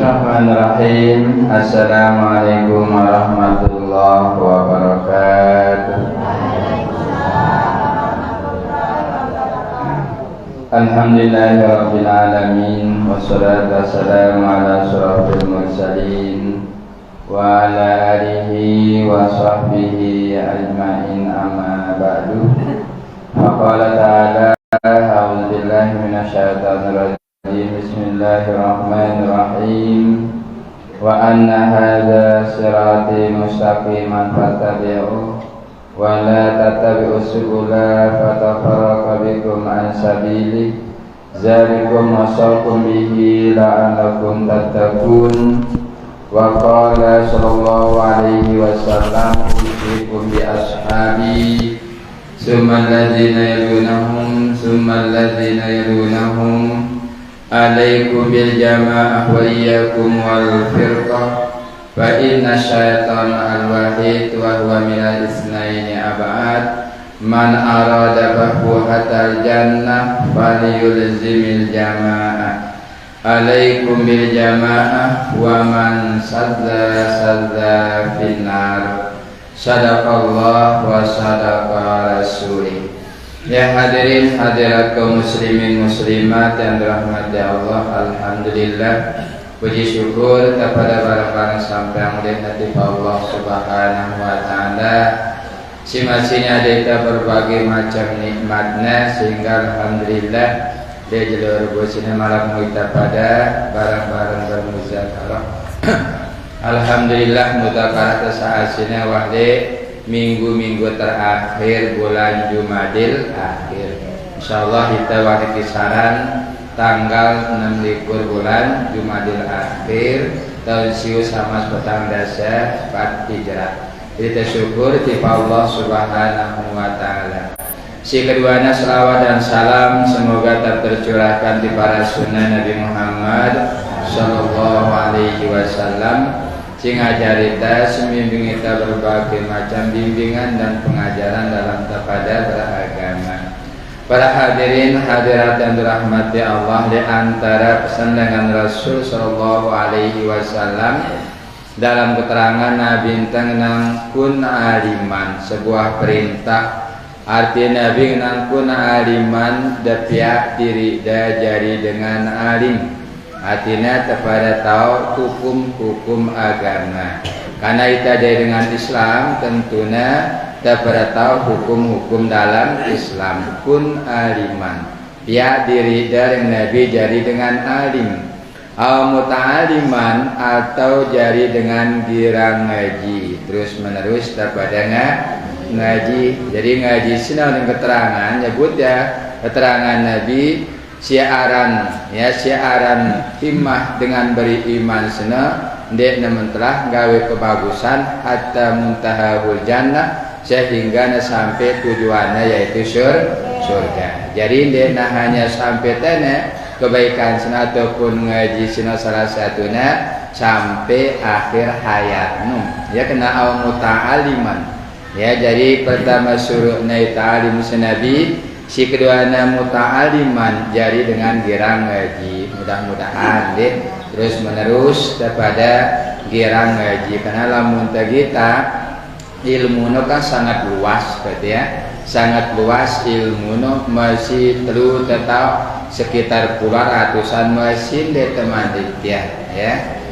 Bismillahirrahmanirrahim. Assalamualaikum warahmatullahi wabarakatuh. Alhamdulillahirabbil alamin wassalatu wassalamu ala asyrofil mursalin wa ala alihi wa sahbihi ajmain, amma ba'du. Faqala ta'ala a'udzu billahi minasyaitonir rajim. Bismillahirrahmanirrahim. Wa anna hadza sirati mustaqiman fattabi'uhu wa la tattabi'us subula fatafarraqa bikum an sabilihi dzalikum wasaqum bihi la'allakum tattaqun. Wa qala sallallahu alaihi wasallam usikum bi ashabi summa alladzina yalunahum summa alladzina yalunahum alaikum bil jamaah wa iyyakum wal firqah fa inna syaitana al wahid wa huwa minal isnaini ab'ad man arada fahuhatal jannah falyulzimil jamaah alaikum bil jamaah wa man sadda finnar. Sadaqallah wa sadaqa rasulih. Ya hadirin hadirat kaum muslimin muslimat yang dirahmati Allah, alhamdulillah, puji syukur kepada barang-barang sampai yang dihati Allah subhanahu wa ta'ala. Masing-masingnya ada berbagai macam nikmatnya, sehingga alhamdulillah dia jalur bosnya malam kita pada barang-barang bermuzakarah. Alhamdulillah mutakarah tasahasina wahde minggu-minggu terakhir bulan Jumadil akhir. Insyaallah kita wahid kisaran tanggal 6 likur bulan Jumadil akhir tahun siu sama petang dasa 4 Hijrah. Kita syukur kepada Allah subhanahu wa ta'ala. Si keduanya selawat dan salam semoga tercurahkan di para sunnah Nabi Muhammad sallallahu alaihi wasallam, sing ajarita sembimbing kita berbagai macam bimbingan dan pengajaran dalam kepada beragama. Para hadirin hadirat yang dirahmati Allah, di antara pesan dengan Rasul sallallahu alaihi wasallam dalam keterangan Nabi tentang kun aliman, sebuah perintah. Arti Nabi tentang kun aliman dapiak diri jari dengan alim. Artinya kepada tahu hukum-hukum agama. Karena kita dengan Islam tentunya kepada tahu hukum-hukum dalam Islam. Kun aliman, ya diri dari Nabi jadi dengan alim. Au muta'aliman, atau jadi dengan girang ngaji terus menerus kepada ngaji. Jadi ngaji sini dengan keterangan nyebut ya keterangan Nabi. Syiaran himmah dengan beriman sana dek namun telah gawe kebagusan hatta muntahahul jannah, sehingga sampai tujuannya yaitu surga. Jadi dek nah hanya sampai tanya kebaikan sana ataupun ngaji sana salah satunya sampai akhir hayatmu ya kena au muta'aliman ya. Jadi pertama suruh ta'alim senabi, si keduanya muta'aliman jadi dengan girang ngaji. Mudah-mudahan deh terus menerus kepada girang ngaji, karena lamun kita ilmu kan sangat luas berarti ya, sangat luas ilmu masih perlu tetap sekitar puluhan ratusan mesin deh teman ya.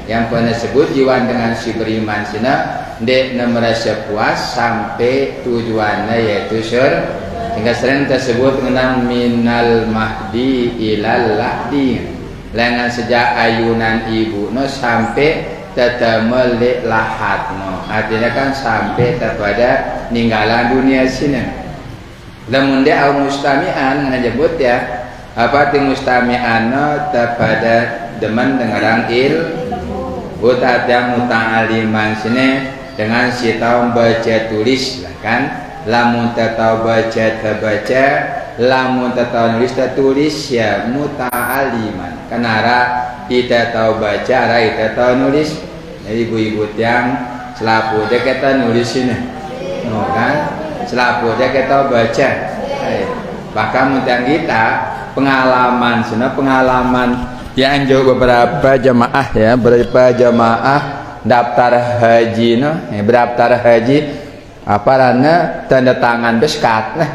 Yang pernah sebut jiwan dengan si beriman sina dek merasa puas sampai tujuannya yaitu surga. Hingga sering tersebut tentang minal mahdi ilal lahdi, lengan sejak ayunan ibu sampai tetemelik lahat artinya kan sampai kepada ninggalan dunia sini. Namun dia au mustami'an menyebut ya apa ti mustami'an kepada demen dengarang buat yang muta'aliman sini dengan si tahu baca tulis kan. Lamun tahu baca, lamun tahu nulis tulis ya muta'aliman. Kenara kita tahu baca, kita tahu nulis. Jadi ibu-ibu yang selapu dia kita nulis ini, kan? Selapu dia kita baca. Bahkan mudah kita pengalaman yang juga beberapa jemaah ya, beberapa jemaah daftar haji no, berdaftar haji apa rana tanda tangan beskat nah,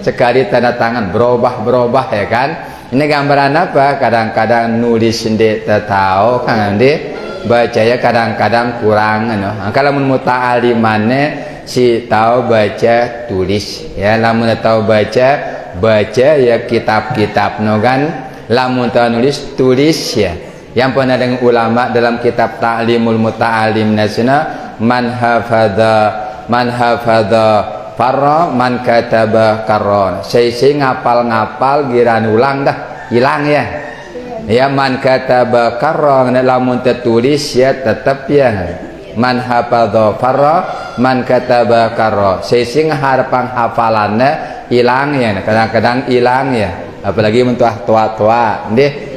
sekali tanda tangan berubah ya kan. Ini gambaran apa? Kadang-kadang nulis sendiri tahu kan ande baca ya kadang-kadang kurang no. Kalau muta'alimannya si tahu baca tulis ya, lamun tahu baca ya kitab-kitab no kan. Lamun tahu nulis tulis ya. Yang pernah dengan ulama dalam kitab Ta'limul Muta'alim nasina man hafadha farra man kataba karron. Saya ngapal giran ulang dah hilang ya. Ya man kataba karron lamun tertulis ya tetap ya. Man hafadha farra man kataba karron. Saya ngaharapang hafalannya hilang ya. Kadang-kadang hilang ya. Apalagi untuk tua-tua ndeh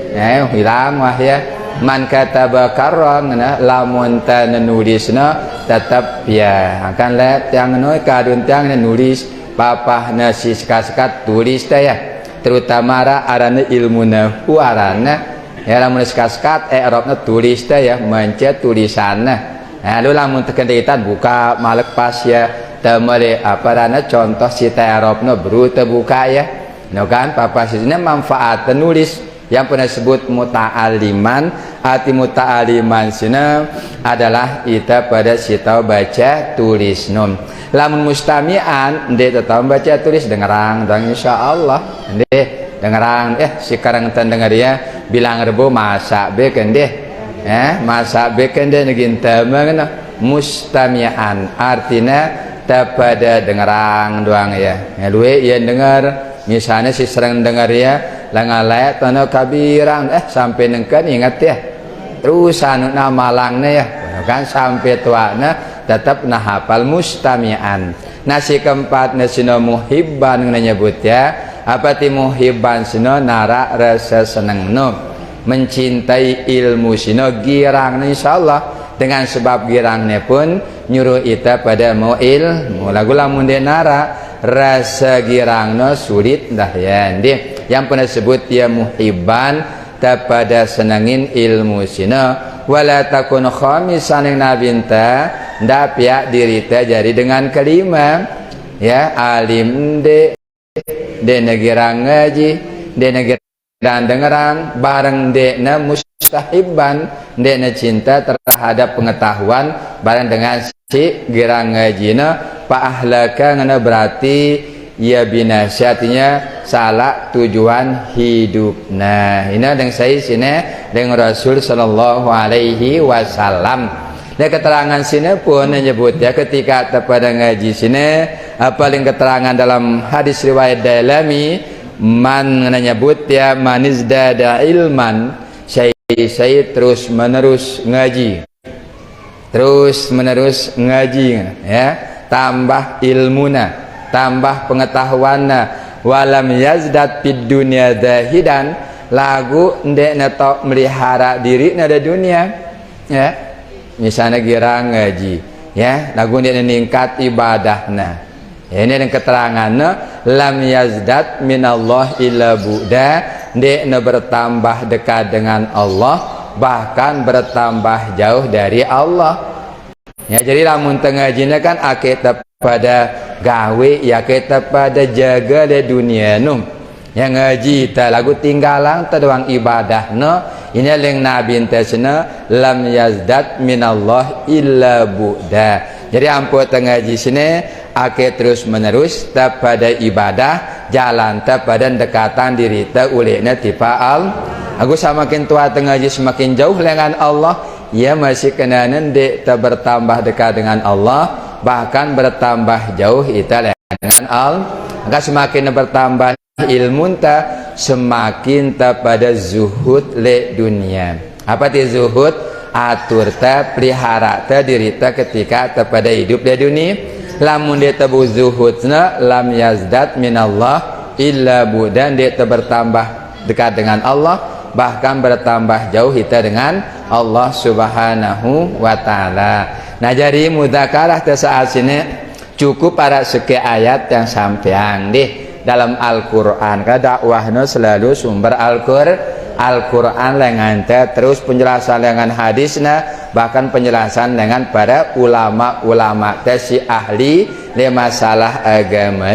hilang wah ya. Man kataba karron lamun ta nulisna tetap ya akan lihat yang noi kadun tiang nulis papah nasi sekat tulis teh ya, terutama arana ilmu nahwu arana ya lamun sekat i'rabna tulis teh ya mencet tulisanna. Nah lu lamun tekenitan buka malek pas ya temere apa arana contoh si i'rabna bru terbuka ya. No kan papa sisina manfaat nulis yang pernah sebut muta'aliman. Arti muta'aliman sina adalah kita pada si tahu baca tulis nom. Lamun mustami'an ndek tahu baca tulis dengarang dan insyaallah ndek dengarang sekarang tan dengar ya bilang rebo masak beken deh masak beken deh neginta mana mustami'an artinya pada dengarang doang ya luwe yang dengar. Misalnya si sering dengar ya langalaya tanah kabirang sampai nengkan ingat ya terus anu malangnya ya kan sampai tuana tetap nah hafal mustami'an. Nasi keempat nasino muhibban nyebut ya apa ti muhibban sino nara rasa seneng no mencintai ilmu sino girang insyaallah dengan sebab girangnya pun nyuruh kita pada mau ilmu lagu lamun de nara rasa girangno sulit dah ya ndih yang pernah sebut dia muhibban pada senangin ilmu sina wala takun khamisan yang nabinta ndak pihak diri ta jadi dengan kelima ya alim de negara ngaji de negara dengerang bareng de na mustahibban de na cinta terhadap pengetahuan bareng dengan si gerang ngajina pak ahlaka ngana berarti ya binasiatinya salah tujuan hidup. Nah ini yang saya sini dengan Rasul sallallahu alaihi wasallam. Nah keterangan sini pun menyebut ya ketika pada ngaji sini paling keterangan dalam hadis riwayat Dailami man menyebut ya manizdada ilman saya terus menerus ngaji ya tambah ilmuna tambah pengetahuanna walam yazdat fid dunya zahidan lagu ndek netok melihara diri nada dunia ya misalnya girang ngaji ya lagu ndek ningkat ibadahna ya, ini yang keteranganna lam yazdat minallah illa bu'da ndek ne bertambah dekat dengan Allah bahkan bertambah jauh dari Allah. Ya jadi lamun tengajina kan kita pada gawe ya kita pada jaga di dunia num. Yang ngaji ta lagu tinggalang ta doang ibadah no. Ini yang nabi entasna lam yazdat minallah illa bu'da. Jadi ampun tengaji sini terus menerus ta pada ibadah jalan ta pada dekatan diri ta ulekna tifaal. Aku semakin tua tengaji semakin jauh dengan Allah. Ya masih kena nendek tak bertambah dekat dengan Allah bahkan bertambah jauh ita dengan Allah. Maka semakin bertambah ilmu ta semakin ta pada zuhud le dunia. Apa ti zuhud? Atur ta pelihara ta diri ta ketika ta pada hidup di dunia. Lamun dia tabu zuhudna lam yazdat minallah illa budan dia ta bertambah dekat dengan Allah bahkan bertambah jauh kita dengan Allah subhanahu wa ta'ala. Nah jadi mudzakarah saat sini cukup para seki ayat yang sampeang deh dalam Al-Quran. Karena dakwahnya selalu sumber Al-Quran dengan terus penjelasan dengan hadisnya, bahkan penjelasan dengan para ulama-ulama si ahli di masalah agama.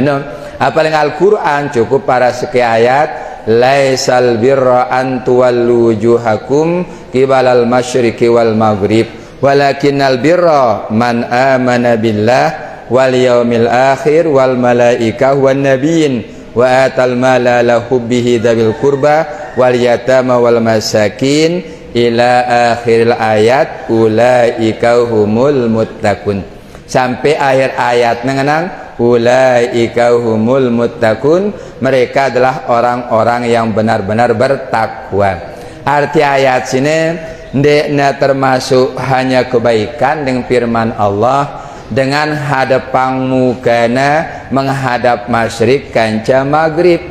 Apa dengan Al-Quran cukup para sekian ayat. Laisal birra an tuwallu wujuhakum qibalal masyriqi wal maghrib walakinnal birra man amana billah wal yaumil akhir wal malaikah wan nabiyyin wa atal mala lahu bihi dzil qurba wal yatama wal masakin ila akhiril ayat ulaika humul muttaqun, sampai akhir ayat mengenang ulaika humul muttaqun, mereka adalah orang-orang yang benar-benar bertakwa. Arti ayat sini ndekna termasuk hanya kebaikan dengan firman Allah, dengan hadapan mukana menghadap masyrik kanca maghrib.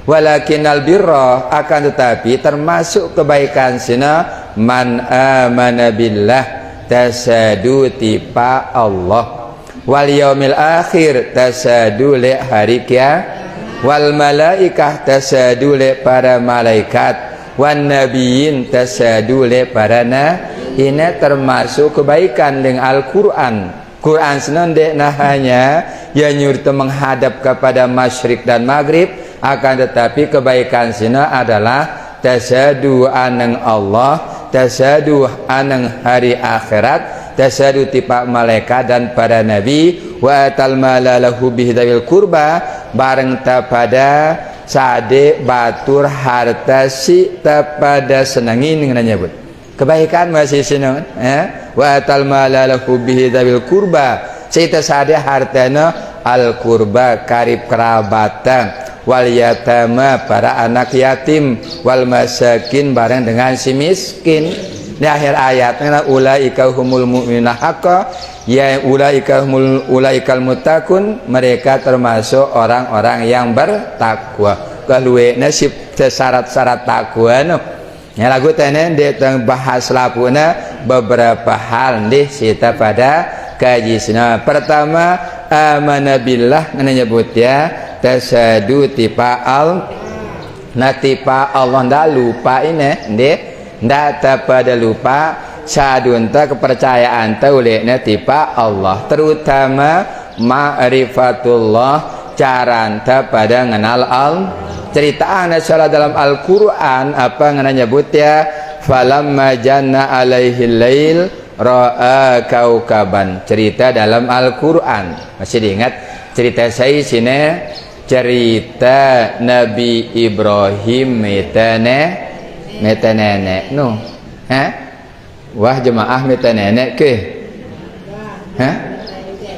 Walakinnal birra, akan tetapi termasuk kebaikan sina man amana billah, tasadu tipa Allah, wal yaumil akhir, tasadu le hari kiamat, wal malaikah, tasadu le para malaikat, wan nabiyyin, tasadu le para nabi. Ini termasuk kebaikan dengan Al-Quran. Quran senandek nah hanya yang nyurta menghadap kepada masyrik dan maghrib, akan tetapi kebaikan sina adalah tasadu aneng Allah, tasadu aneng hari akhirat, tasadu tipak malaikat dan para nabi, wa atal mala lahu bihi dzil qurba, bareng pada sade batur harta si pada senangin dengan nyebut kebaikan masih senang, wa atal mala lahu bihi dzil qurba, cita sade hartana al qurba karib kerabatan, wal yatama para anak yatim, wal masakin bareng dengan si miskin. Di akhir ayatnya ulaika humul mu'minuna haqqa, ya ulaikal muttaqun, mereka termasuk orang-orang yang bertakwa. Keluwe nasib syarat-syarat takwa no. Ya lagu tenen dia bahas lapuna beberapa hal nih sita pada kajisna. Pertama amana billah menyebut ya tasadu tipa al natipa Allah, ndak lupa ini ndek ndak pada lupa sadunta kepercayaan taulekna tipa Allah, terutama ma'rifatullah, caranta pada mengenal cerita salah dalam Al-Quran apa ngananya nyebut ya falamma janna alaihi lail ra'a kaukaban, cerita dalam Al-Quran. Masih diingat cerita saya sini, cerita Nabi Ibrahim meta nenek no, wah jemaah meta nenek ke,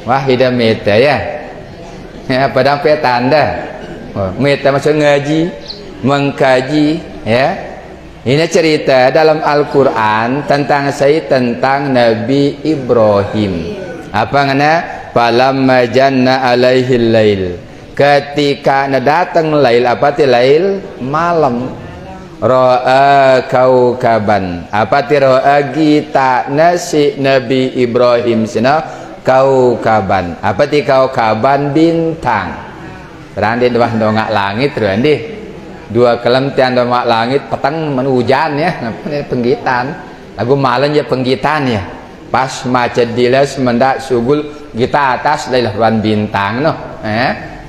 wah hidup meta ya, padang petanda, meta maksud ngaji, mengkaji ya. Ini cerita dalam Al-Quran tentang Nabi Ibrahim. Apa ngana? Falamma janna alaihi lail, ketika datang lail, apa ti lail? Malam. Ra'a kaukaban, apa ti ra'a gita nasi Nabi Ibrahim sina kaukaban, apa ti kaukaban? Bintang. Berandi dua dongak langit berandi dua kelem tian dongak langit petang hujan ya, penggitan lagu malam ya penggitan ya, pas macet dilas mendak sugul kita atas lailahan bintang no,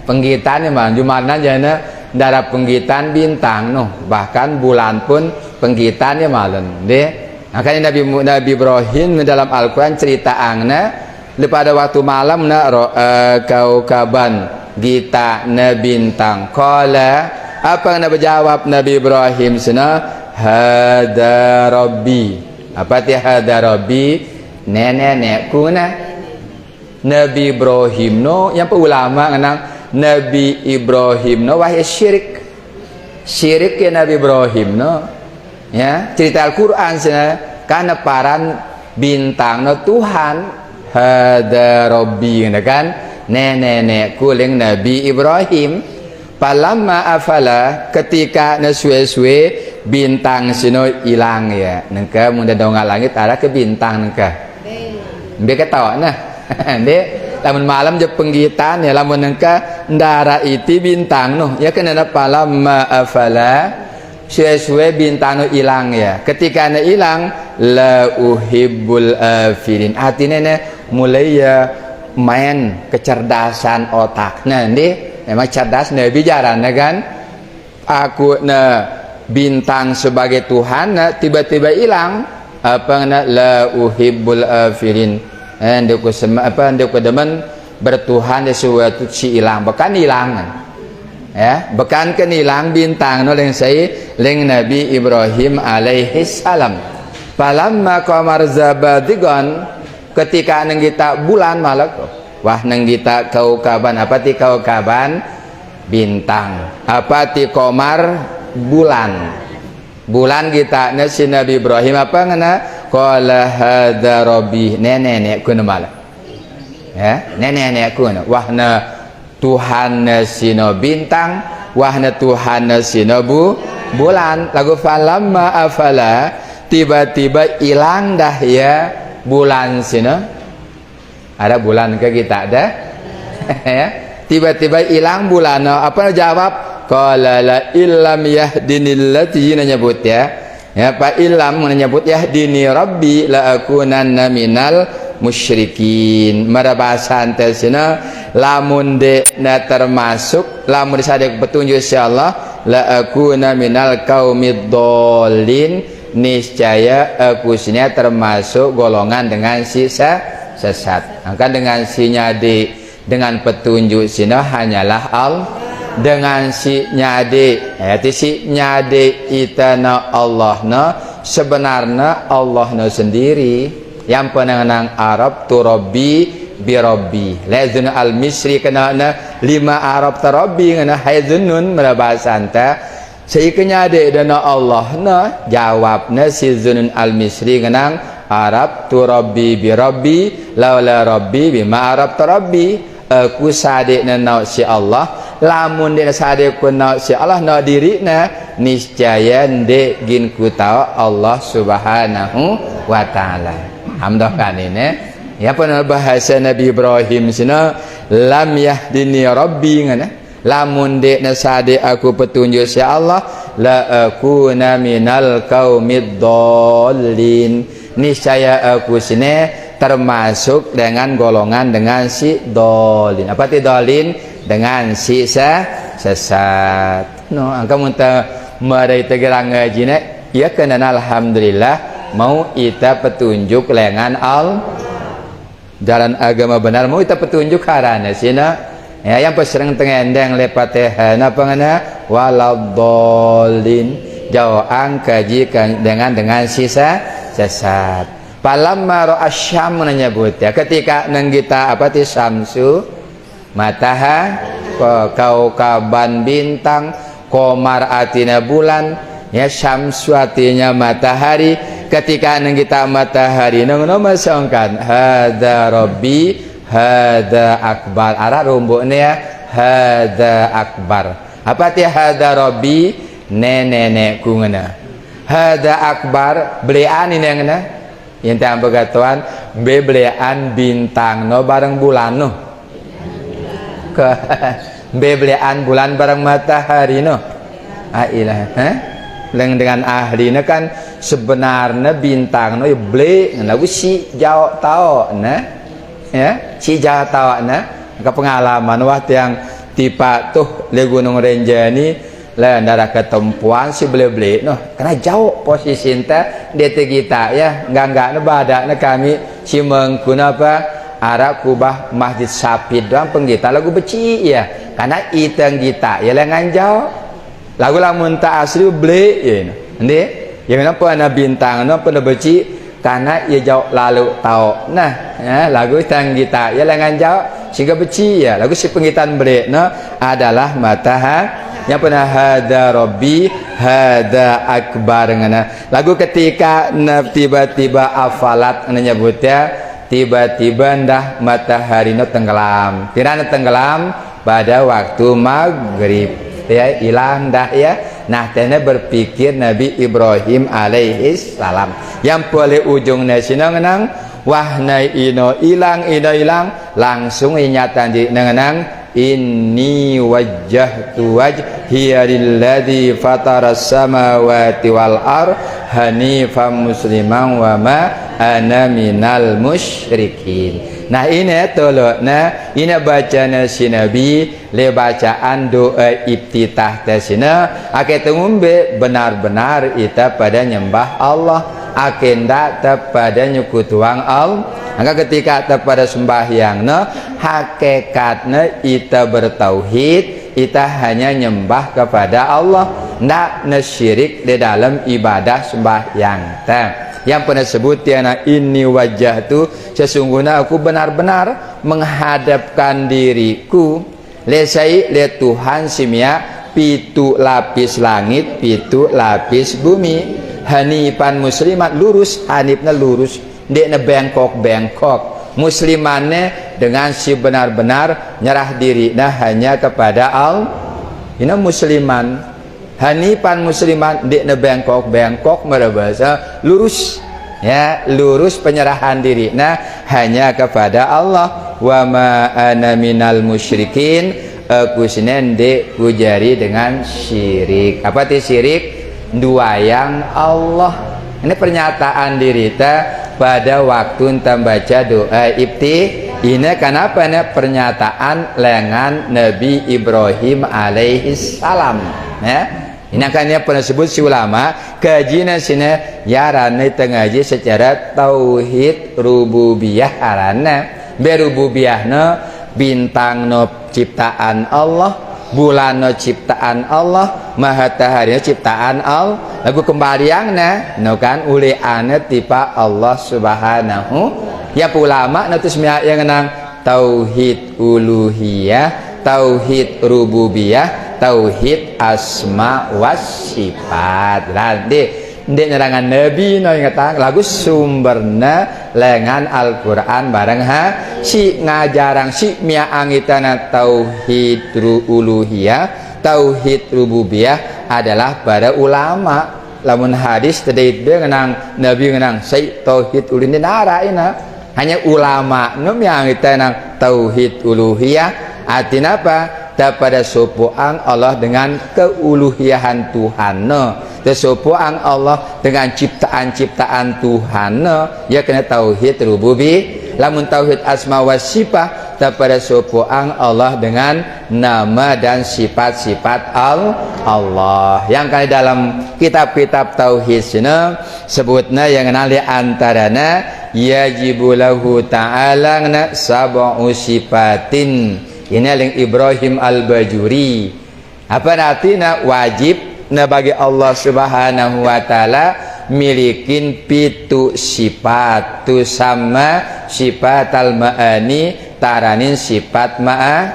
penggitan ya mah jumana jana darah penggitan bintang no, bahkan bulan pun penggitan ya malam deh. Makanya Nabi Ibrahim dalam Al-Quran cerita angna pada waktu malam na kaukaban gita na bintang kala, apa yang jawab Nabi Ibrahim sana? Hada Rabbi. Apa ti hada Rabbi? Nenekku na. Nabi Ibrahim no, yang ulama ngenang Nabi Ibrahim no wahai syirik. Syirik ya Nabi Ibrahim no. Ya, cerita Al-Qur'an sana karena paran bintang no Tuhan. Hada Rabbi kan? Nenekku leng Nabi Ibrahim. Palamma afala, ketika nesue-sue bintang sino hilang ya, nengka munda dongak langit ada ke bintang nengka dia ketawa nah dia lamun malam je penggitan ya, lamun nengka ndara iti bintang noh ya, kenapa palamma afala suwe-suwe bintang hilang ya. Ketika hilang la uhibbul afilin. Artinya mulai ya main kecerdasan otak. Nah, ini memang cerdas bicara kan. Aku bintang sebagai Tuhan tiba-tiba hilang. Apa la uhibbul afilin. Nduk apa nduk demen bertuhan sesuatu si hilang, bukan hilang. Ya, bukan kan hilang bintang no leng saya leng Nabi Ibrahim alaihi salam. Falamma qamar zabadigon ketika neng kita bulan malak wah neng kita kaukaban apa ti kaukaban bintang apa ti qamar bulan kita si Nabi Ibrahim apa ngana qala hadza rabbi nenek kuna malah ya nenek kuna wahna Tuhan sino bintang wahna Tuhan sino bulan lagu falamma afala tiba-tiba hilang dah ya bulan sino ada bulan ke kita ada ya tiba-tiba hilang bulan apa jawab qala la illam yahdinil lati nyebut ya Pak ilham menyebut yahdini rabbi la akunanna minal musyrikin marabasan tesina lamun de na termasuk lamun disadek petunjuk insyaallah la akuna minal qaumid dhalin niscaya aku sini termasuk golongan dengan sesat maka dengan si nyadi dengan petunjuk sini hanyalah Allah dengan si nyade yaitu si nyade itana Allah sebenarnya Allah sendiri yang penenang Arab tu Rabbi bi Rabbi lazun al misri kena 5 Arab tu Rabbi kena haizunun bahasa anta si nyade dana Allah jawabna si zunun al misri kena Arab tu Rabbi bi Rabbi laula Rabbi bima Arab tu Rabbi aku sadek na si Allah lamun dia sadek na si Allah na diri na niscaya ndek gin ku tahu Allah subhanahu wa ta'ala hamdahkan ini ya pernah bahasa Nabi Ibrahim sina lam yahdini rabbi ngana lamun dek na sadek aku petunjuk si Allah la akuna minal qaumid dhalin niscaya aku sini termasuk dengan golongan dengan si dolin apa ti dolin dengan si sesat no angka munta marai tegerang ngaji ya kena alhamdulillah mau ita petunjuk lengan al jalan agama benar mau ita petunjuk karana sina ya yang pesering tengendeng lepateh apa ngana waladolin jauh angkaji dengan si sesat Palamma ra'asyam menyebut ya ketika neng kita apa ti samsu matahari kaukaban bintang qamar atina bulan ya syamsu artinya matahari ketika neng kita matahari neng masangkan hadza rabbi hadza akbar ara rumbuknya ya hadza akbar apa ti hadza rabbi nenekku ngena hadza akbar belian ini ngena yang tak begatuan bebelian bintang no bareng bulan no ke bebelian bulan bareng matahari no ilah dengan ahli no kan sebenarnya bintang no beli lagu si jauh tahu ya si jauh tahu ke pengalaman waktu yang tipe tuh di Gunung Renjani lah darah ketempuan si beli-beli karena jauh posisi ente DT kita ya enggak badak kami si mengkuna apa arah kubah masjid Sapid doang penggita lagu beci ya karena iteng kita ya lengan jauh lagu lamun tak asli beli ya ini yang kenapa na bintang pernah beci karena ia jauh lalu tahu ya lagu iteng kita ya lengan jauh sehingga beci ya lagu si penggitaan beli adalah matahari yang pernah hada Rabbi hada akbar ngana lagu ketika tiba-tiba afalat nyebutnya tiba-tiba ndah matahari tenggelam tirana tenggelam pada waktu maghrib ya hilang dah ya nah tena berpikir Nabi Ibrahim alaihi salam yang boleh ujung nasina ngenang wah ino hilang langsung ingatan di ngenang inni wajjahtu wajhiya lilladzi fataras samawati wal ard hanifan musliman wa ma ana minal musyrikin. Nah ini tolokna ini bacaan si Nabi le bacaan doa iftitah tasina ake tengumbe benar-benar ita pada nyembah Allah akenda pada nyekutuang Allah. Maka ketika pada sembahyangna hakikatnya ita bertauhid, ita hanya nyembah kepada Allah, ndak nesyirik di dalam ibadah sembahyang. Yang pernah sebut tiana ini wajah tu sesungguhnya aku benar-benar menghadapkan diriku lesai le Tuhan simia pitu lapis langit pitu lapis bumi hanifan muslimat lurus hanifna lurus dekna bengkok muslimannya dengan si benar-benar nyerah diri nah hanya kepada Allah ini musliman hanifan musliman dekna bengkok merabasa lurus ya lurus penyerahan diri nah hanya kepada Allah wa ma ana minal musyrikin aku senende kujari dengan syirik apa itu syirik duayang Allah ini pernyataan diri ta pada waktu kita baca doa ibti ini kenapa ini pernyataan lengan Nabi Ibrahim alaihissalam ya ini akannya pernah sebut si ulama kajian sini yarane tengaji secara tauhid rububiyah arana berububiyahna bintang no ciptaan Allah bulan no ciptaan Allah matahari ciptaan Allah lagu kembaliangna no kan uliane tipa Allah subhanahu ya ulama natus yang nang tauhid uluhiyah tauhid rububiyah tauhid asma was sifat nanti nerangan Nabi no ingatang lagu sumberna lengan Al-Quran bareng ha si ngajarang si mia angitana tauhid uluhiyah tauhid rububiyah adalah para ulama lamun hadis tadi ngenang Nabi ngenang say tauhid uluhiyah naraina hanya ulama no mia angitana tauhid uluhiyah artinya apa pada sopoang Allah dengan keuluhiyahan Tuhan sopoang Allah dengan ciptaan-ciptaan Tuhan ya kena tauhid rububi lamun tauhid asma wa sifat pada sopoang Allah dengan nama dan sifat-sifat Allah yang kali dalam kitab-kitab tauhid sini sebutnya yang nali antarana yajibulahu ta'ala sab'u sifatin ini yang Ibrahim Al-Bajuri apa artinya wajib na bagi Allah subhanahu wa ta'ala milikin pitu sifat tu sama sifat al-ma'ani taranin sifat ma'an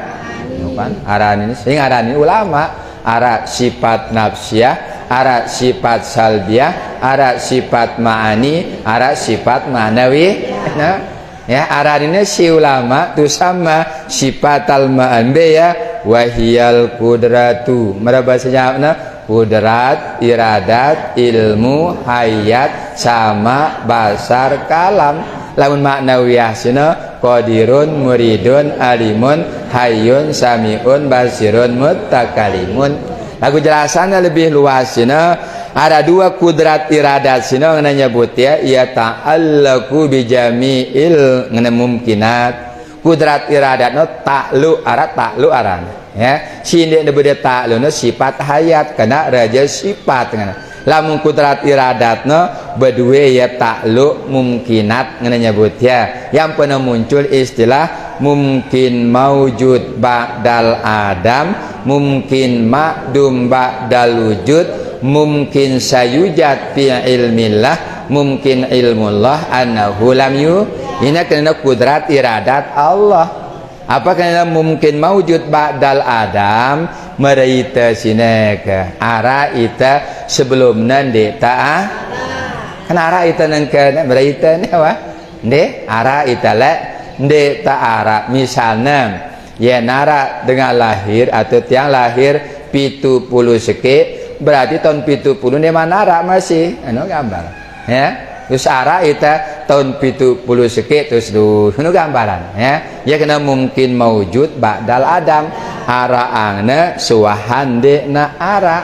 aranin sing aranin ulama ara sifat nafsiyah ara sifat salbiyah ara sifat ma'ani ara sifat ma'nawi nah ya araninnya si ulama tu sama sifat al-ma'anbe ya wahiyal kudratu merabasanya apa kudrat iradat ilmu hayat sama basar kalam lamun maknawiyah sina qadirun muridun alimun hayyun samiun basirun mutakalimun lagu jelasannya lebih luas sina ada dua kudrat iradat sini ngena nyebut ya ia ta'allaku bijami'il ngena mumkinat kudrat iradat no ta'lu aran ya sini nebede ta'lu no sifat hayat kena raja sifat ngena lamun kudrat iradat no berdua ya ta'lu mumkinat ngena nyebut ya yang pernah muncul istilah mungkin maujud ba'dal adam mungkin ma'dum ba'dal wujud mungkin sayujat fi ilmillah mungkin ilmullah annahu lam yu ini karena kudrat iradat Allah apa karena mungkin maujud ba'dal adam meraita sineka ara ita sebelum nande ta'ah kan ara ita nangka meraita ni apa nde ara ita la nde ta'ara misalnya ya nara dengan lahir atau tiang lahir 70 seke berarti tahun 70 di manara masih anu gambar ya terus ara ita tahun 70 sikit terus tu gambaran ya. Ya kena mungkin maujud ba'dal adam ara angna suwahan dekna ara.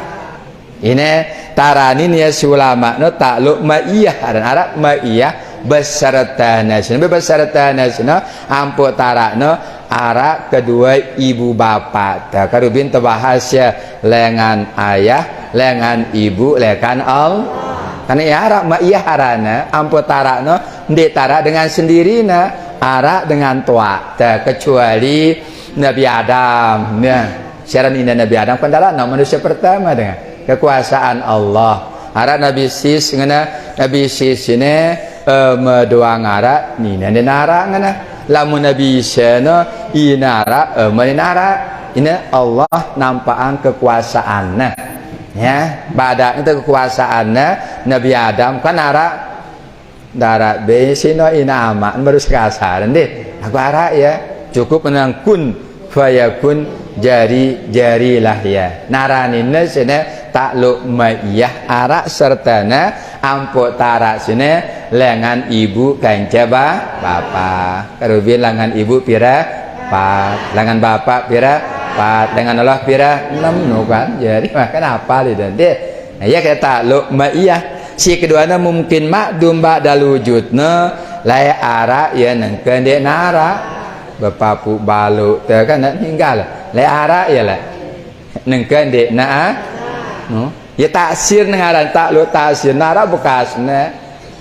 Ini tarani ni ulama no takluk ma'iyah dan Arab ma'iyah beserta nasna beserta nasna ampo tarakno ara kedua ibu bapa ta karubin terbahas ya lengan ayah lengan ibu lekan al karena ya ara ma'iyah arana ampo tarakno ndek tarak dengan sendirina ara dengan tua ta kecuali Nabi Adam ya syarat ini Nabi Adam kan dalam manusia pertama dengan kekuasaan Allah. Ara Nabi Sis ngana Nabi Sis ini medoang ara nina nara ngana lamun Nabi Isa inara menara ini Allah nampaan kekuasaannya ya pada itu kekuasaannya Nabi Adam kan ara darat besino ina ama baru sekasar deh aku ara ya cukup menang kun fayakun jarilah ya naraninna sini takluk ma'iyah arak sertana ampuk tarak sini lengan ibu kanca bapak karubin lengan ibu pira pat lengan bapak pira pat lengan Allah pira 6 no kan jadi makan apa dan deh nah, ya kita takluk ma'iyah si keduanya mungkin makdum ba'dal wujudna lai arak ya nengken dek nara bepapu balu tu kan nak tinggal lai arak ya lah nengken dek na no ya taksir ngaran takluk taksir nara bekasna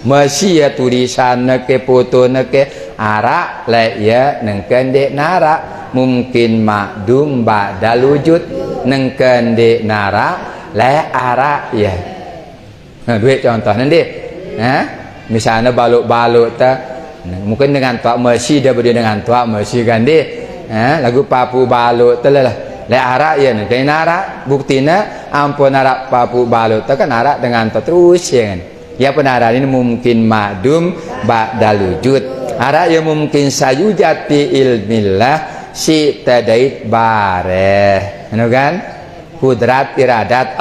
masih ya tulisan ke foto ke arak lai ya nengken dek nara mungkin makdum ba'dal wujud nengken dek nara lai arak ya nah duit contoh nanti misalnya baluk-baluk ta mungkin dengan tuak mersi dia berdua dengan tuak mersi kan dia lagu papu balut telah le arak ya ni kain arak buktinya ampun arak papu balut tak kan arak dengan tuak terus ya kan ya penaran ini mungkin makdum ba'dal wujud arak ya mungkin sayujat fi ilmillah si tadait bareh kan kudrat iradat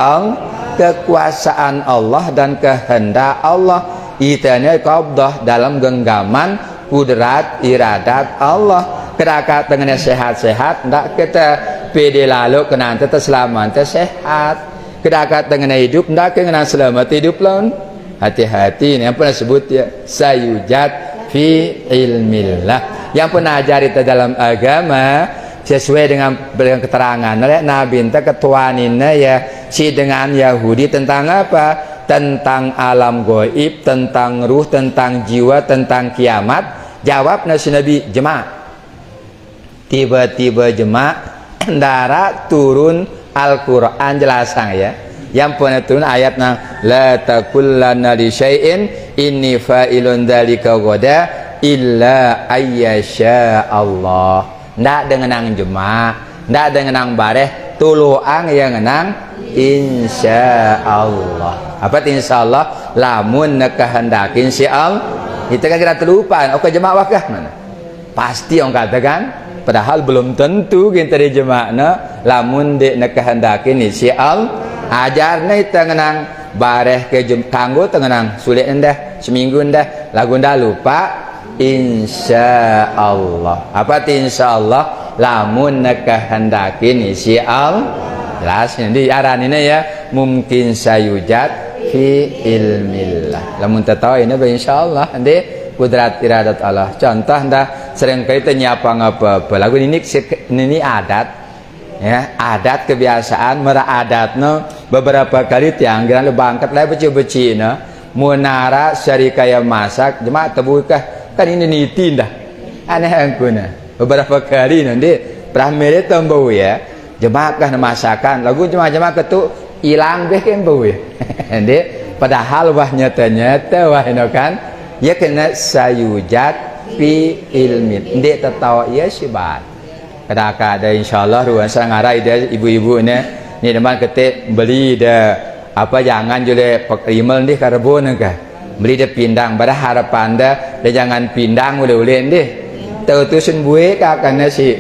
kekuasaan Allah dan kehendak Allah itanya qabdah dalam genggaman kudrat iradat Allah kedakat dengan sehat-sehat ndak kita pede lalu kena kita selamat sehat kedakat dengan hidup ndak kena selamat hidup laun hati-hati ini yang pernah sebut ya sayujat fi ilmillah yang pernah ajar kita dalam agama sesuai dengan keterangan oleh Nabi kita ketuaninnya ya si dengan Yahudi tentang apa tentang alam goib, tentang ruh, tentang jiwa, tentang kiamat. Jawab nasi Nabi jemaah. Tiba-tiba jemaah ndara turun Al-Quran jelasan ya. Yang pernah turun ayatnya la takullanna li syai'in inni fa'ilun dzalika ghadan illa ayyasha Allah. Ndak dengan jemaah, ndak dengan bareh tuluang yang nang insya Allah. Apa insya Allah? Lamun kehendakin si Allah. Kita kan kita terlupa. Oke jemaah wakah mana? Pasti orang katakan. Padahal belum tentu kita di jemaah. Lamun dek kehendakin si Allah. Ajarnya kita ngenang bareh ke kanggo tengenang sulit endah seminggu endah lagu endah lupa insya Allah. Apa insya Allah? Lamun kehendakin si Allah. Jelas di aran ini ya mungkin sayujat fi ilmillah lamun tahu ini insyaallah nanti kudrat iradat Allah contoh dah sering kali nyapa ngapa lagu ini adat ya adat kebiasaan mera adatno beberapa kali tianggiran lu bangkat lah beci-beci no munara syarikaya masak jemaah tebukah kan ini niti dah aneh angkuna beberapa kali nanti pramere tambau ya jemaah kah masakan lagu jemaah ketuk hilang deh kan bau ya padahal wah nyata-nyata wah ini kan ya kena sayujat fi ilmin ndek tertawa ya sibat kadang-kadang ada insyaallah ruang sangarai dia ibu-ibu ini teman ketik beli dah apa jangan jule pekrimel nih karbon kah beli dah pindang pada harapan dah jangan pindang boleh deh tahu tu sun buih kakaknya si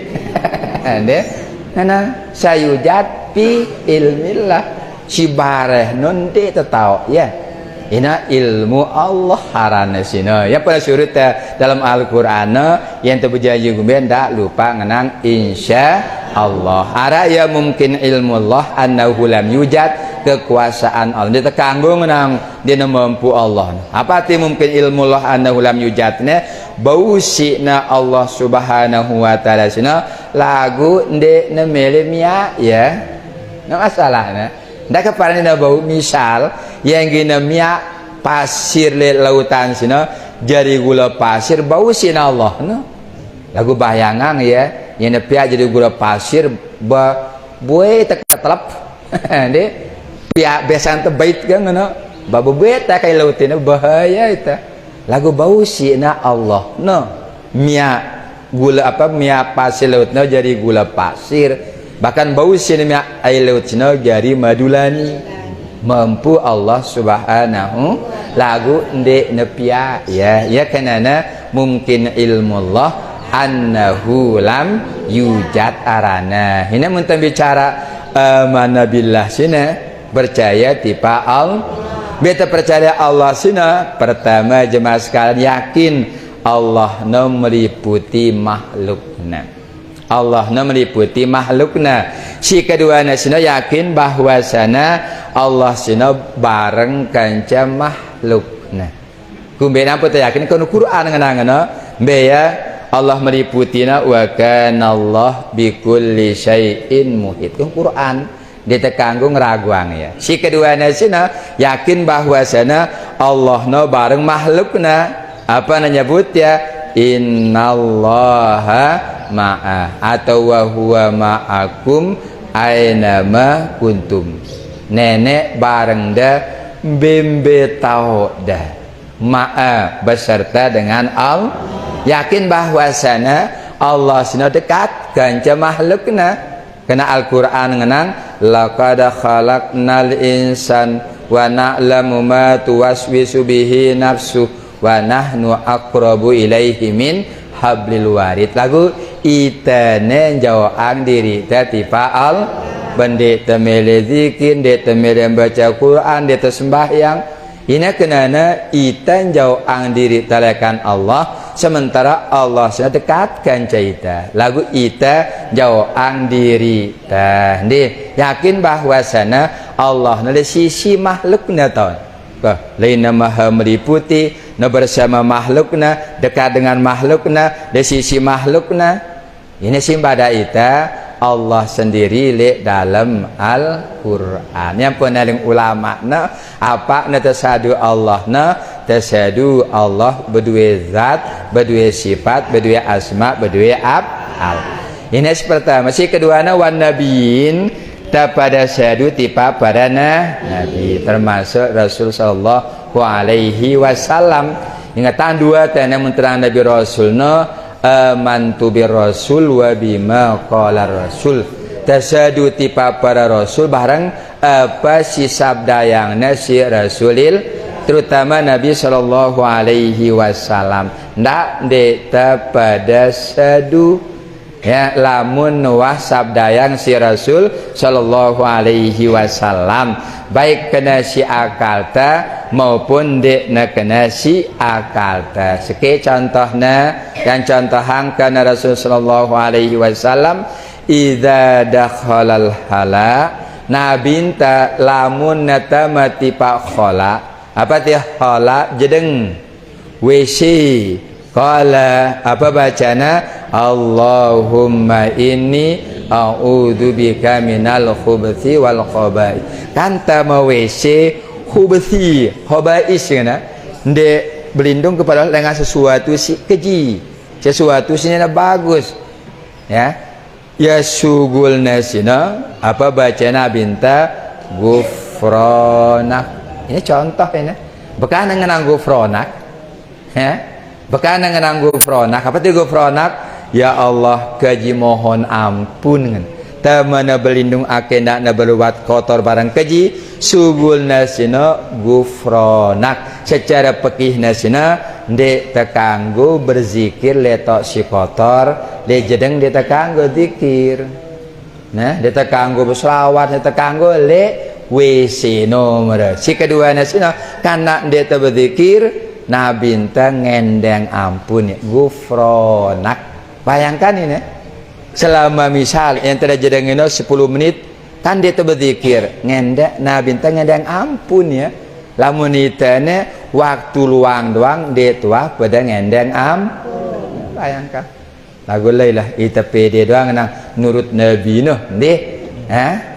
deh nana sayujat fi ilmillah si bareh non de tetau ya ina ilmu Allah harana sina ya pada surut dalam Al-Qur'an yang terberjanji gumben tak lupa ngenang insya Allah ara ya mungkin ilmu Allah annahu lam yujad kekuasaan Allah dia terkanggung ngenang dia mampu Allah apa arti mungkin ilmu Allah annahu lam yujadnya bau sina Allah subhanahu wa ta'ala sina lagu ndek nemelemia ya no masalahnya ndak keparane bau misal yang gina mia pasir le lautan sina jadi gula pasir bau sina Allah no lagu bayangan ya yang pia jadi gula pasir ba buai teketelap de pia besan tebait kan no babu beta kai lautin bahaya itu lagu bau sina Allah no mia gula apa mia pasir lautna jadi gula pasir bahkan bau sina air laut sina jadi madulani mampu Allah subhanahu lagu ndek nepia ya kenana mungkin ilmu Allah annahu lam yujad arana ini muntan bicara mana billah sina percaya tipa al beta percaya Allah sina pertama jemaah sekalian yakin Allah meliputi makhlukna Allah meliputi makhlukna si kedua sina yakin bahwasana Allah sina bareng kanca makhlukna kumben apa teh yakin kana Quran ngeunang beya Allah meliputina wa kana Allah bikulli syai'in muhit Quran dia terkanggung raguang ya si kedua sina yakin bahwasana Allah bareng makhlukna apa nyebut ya innallaha ma'a atau wa huwa ma'akum ainama kuntum nenek bareng dah bembe tahu dah ma'a beserta dengan Allah yakin bahwasana Allah sina dekat kanca makhlukna kena Al-Qur'an ngenang laqad khalaqnal insan wa na'lamu ma tuwaswisu bihi nafsu wa nahnu aqrabu ilaihi min hablil warid lagu itane jawaan diri tatipa al bende temele zikir de temele baca Quran de sembahyang ini kenana itan jawaan diri talakan Allah sementara Allah sudah dekatkan caita lagu ita jawaan diri tah ndi yakin bahwasana Allah dari sisi makhlukna tahu lain maha meliputi bersama makhlukna dekat dengan makhlukna dari sisi makhlukna ini simbada ita Allah sendiri le dalam Al-Qur'an yang penaling ulama na apa na tasadu Allah na tasadu Allah berdua zat berdua sifat berdua asma berdua af'al ini pertama si kedua na wan nabiin pada sadu tipa pada nabi termasuk Rasul sallallahu alaihi wasallam ingatan dua tanda menterang nabi rasulna amantu bir rasul wa bima qala rasul tasadu tipa para rasul barang apa si sabda yang nasi rasulil terutama Nabi sallallahu alaihi wasallam ndak deta pada sadu ya lamun wah sabda yang si Rasul sallallahu alaihi wasallam baik kena si akalta maupun dekna kena si akalta seke contohna yang contohan kana Rasul sallallahu alaihi wasallam idza dakhalal hala nabinta lamun nata mati pak khala apa teh khala jedeng WC qala apa bacana Allahumma inni a'udzubika minal khubuthi wal khaba'ith kanta mawese khubuthi khaba'is kana ndek berlindung kepada Allah dengan sesuatu si keji sesuatu sini bagus ya ya sugulna sina apa bacana binta gufronak ini contoh ini bukan ngenang gufronak ya bukan ngenang gufronak apa itu gufronak ya Allah keji mohon ampun tamana berlindung akena na berbuat kotor barang keji subul nasina gufronak secara pekih nasina ndek tekanggo berzikir letok si kotor le jedeng ndek tekanggo zikir nah ndek tekanggo berselawat ndek tekanggo le WC nomor. Si kedua nasina karena dia berzikir Nabi ngendeng ampun gufronak. Bayangkan ini selama misal yang terjadi dengan 10 menit kan dia berzikir ngendeng Nabi ngendeng ampun ya. Lamun itane waktu luang doang dia tuah pada ngendeng ampun. Bayangkan lagu lah ita pede doang nang nurut Nabi noh deh.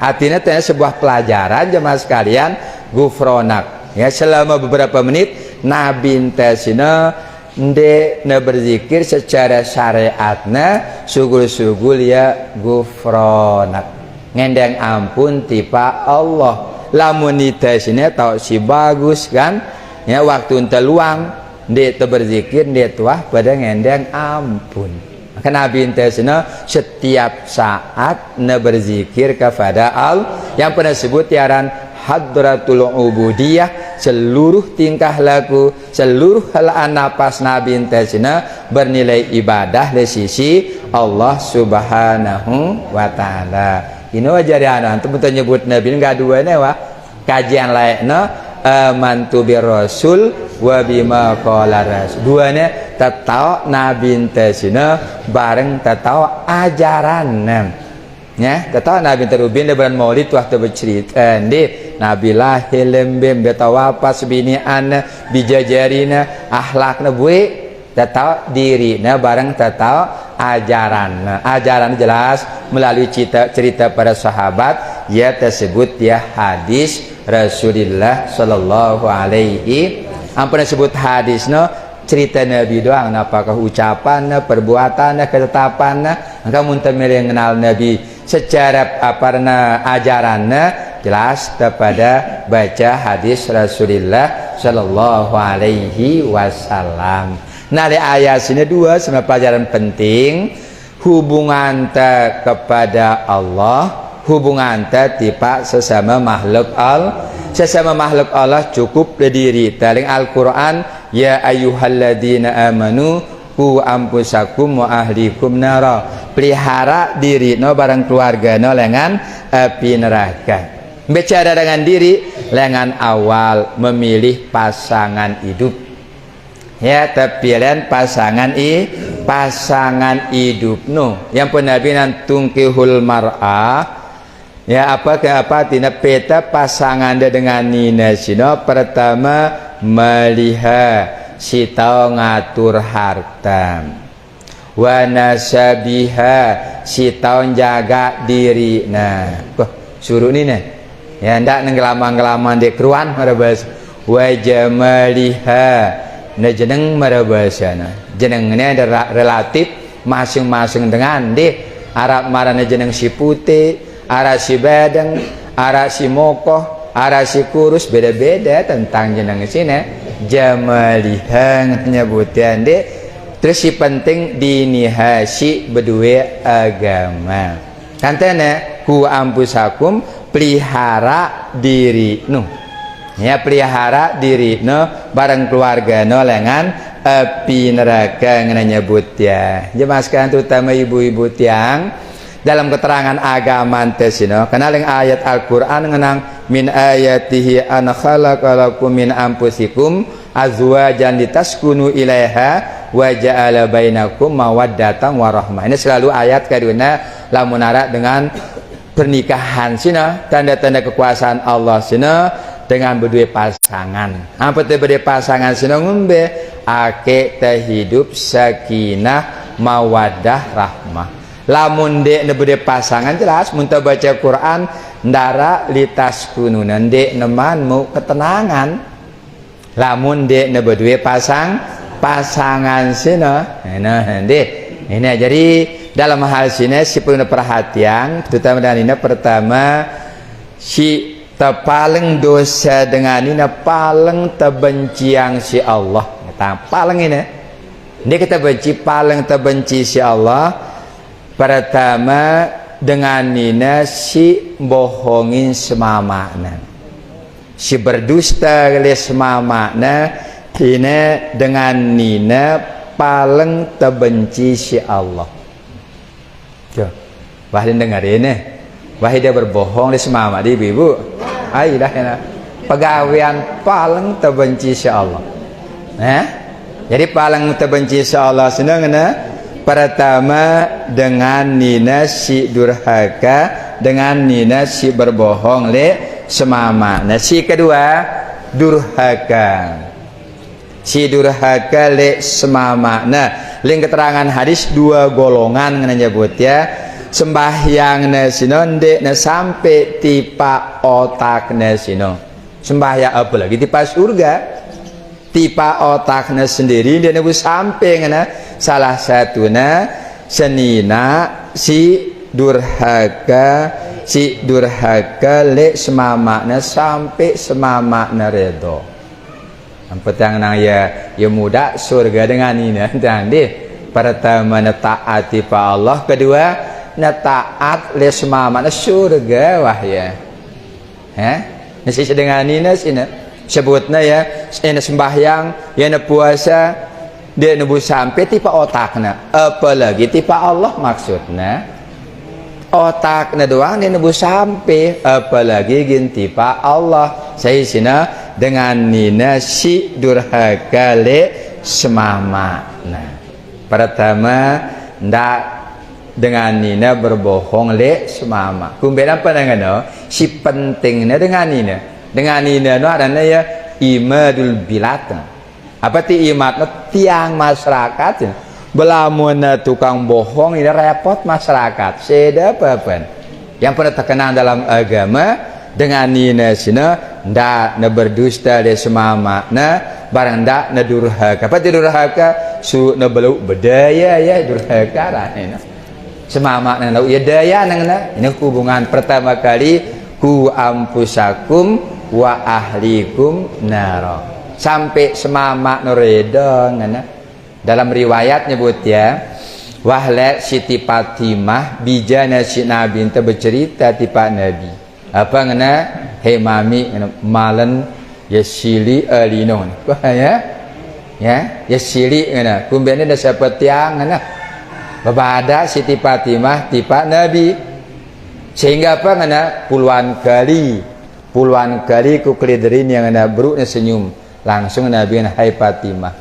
Artinya itu sebuah pelajaran jemaah sekalian gufronak ya selama beberapa menit Nabi tesina nde berzikir secara syariatna sugul-sugul ya gufronak ngendeng ampun tipa Allah. Lamun tesina tau si bagus kan ya waktu ente luang nde berzikir nde tuah pada ngendeng ampun. Maka Nabi tesina setiap saat berzikir kepada Allah yang pernah sebut tiaran hadratul ubudiyah, seluruh tingkah laku, seluruh helaan napas Nabi tesina bernilai ibadah di sisi Allah Subhanahu wa taala. Ini wajaran antum betul nyebut Nabi enggak dua ne wah kajian lainna amantu bir rasul wa bima qala rasul. Duanya tetau Nabi tesina bareng tetau ajaran ya tetau Nabi terubin lebaran maulid waktu bercerita di Nabi lahir lembem betawapas binian bijajarina akhlakna buik tetau dirina bareng tetau ajaran jelas melalui cerita para sahabat ya tersebut ya hadis Rasulullah sallallahu alaihi ampun disebut hadis no cerita Nabi doang apakah ucapan perbuatan ketetapan kamu mengenal Nabi secara ajarannya jelas kepada baca hadis Rasulullah sallallahu alaihi wasallam. Nah di ayat sini dua sebenarnya pelajaran penting hubungan kepada Allah, hubungan tipe sesama makhluk Allah. Sesama makhluk Allah cukup berdiri dalam Al-Quran ya ayyuhalladzina amanu qu anfusakum wa ahlikum nara. Pelihara diri no barang keluarga no lengan api neraka. Bicara dengan diri lengan awal memilih pasangan hidup. Ya terpilihan pasangan hidup no yang penabinan tungkihul mar'ah ya apa tina peta pasangan dia dengan nina sino pertama melihat si tau ngatur harta wa nasabiha si tau jaga diri suruh ni nah ya ndak nenggelamang-gelamang di keruan marabas wa jamaliha nah jeneng marabasana jenengnya ada relatif masing-masing dengan di Arab marana jeneng si putih ara si badeng ara si mokoh ara si kurus beda-beda tentang jeneng sini jamalihan nyebutan di terus si penting dinihasi berdua agama kantana ku ampusakum pelihara diri ya pelihara diri bareng keluarga lengan api neraka nyebut ya jemaah sekalian terutama ibu-ibu tiang dalam keterangan agama tesino kenal yang ayat Al-Quran ngenang min ayatihi an khalaqalakum min anfusikum azwajan litaskunu ilaiha wa ja'ala bainakum mawaddatan warahmah. Ini selalu ayat kaduna lamunara dengan pernikahan sina tanda-tanda kekuasaan Allah sina dengan berdua pasangan. Apa tu berdua pasangan sina ngumbe ake terhidup sakinah mawaddah rahmah. Lamun dek berdua pasangan jelas muntah baca Quran ndara litas kunu nande nemanmu ketenangan. Lamun dek berdua pasangan sina ini jadi dalam hal sini si punya perhatian terutama dan ini pertama si paling dosa dengan ini paling terbenci yang si Allah paling ini kita benci paling terbenci si Allah pertama dengan ini si bohongin semamakna si berdusta oleh semamakna ini dengan ini paling terbenci si Allah. Wahid dengar ini wahid dia berbohong oleh semamak di ibu ailah ya pegawaian paling terbenci Allah. Jadi paling terbenci Allah senang pertama dengan nina si durhaka, dengan nina si berbohong le semama. Nah si kedua durhaka, si durhaka le semama. Nah ling keterangan hadis dua golongan menyebut ya sembahyang nasino ndek na sampai tipa otak nasino sembahyang apa lagi tipa surga tipa otaknya sendiri dia nebus sampai ngana salah satunya senina si durhaka le semamakna sampai semamakna redo petang nang ya muda surga dengan ini nanti pertama na taat tipa Allah, kedua na taat le semamakna surga wah ya nasi dengan ini sini sebutnya ya ina sembahyang ya na puasa dia nebus sampai tipa otakna apalagi tipa Allah maksudnya otakna doang dia nebus sampai apalagi gin tipa Allah saya sini dengan nina si durhaka le semama. Nah pertama ndak dengan nina berbohong le semama kumben apa dengan si pentingnya dengan nina no adanya ya imadul bilat. Apa ti imad tiang masyarakat belamun tukang bohong ini repot masyarakat seda apa yang pernah terkenal dalam agama dengan nina sina ndak na berdusta de semama na barang ndak na durhaka. Apa ti durhaka su na belu bedaya ya durhaka rahina semama na ya daya nang ini hubungan pertama kali ku ampusakum wa ahlikum naro sampai semama noreda ngana dalam riwayat nyebut ya wahla Siti Fatimah bijana si Nabi ente bercerita tipa Nabi apa ngana hei mami ngana malen yasili alinon ya sili ngana kumbene da seperti yang ngana babada Siti Fatimah tipa Nabi sehingga apa ngana puluhan kali ku keliderin yang ngana beruknya senyum langsung Nabi ngana hai Fatimah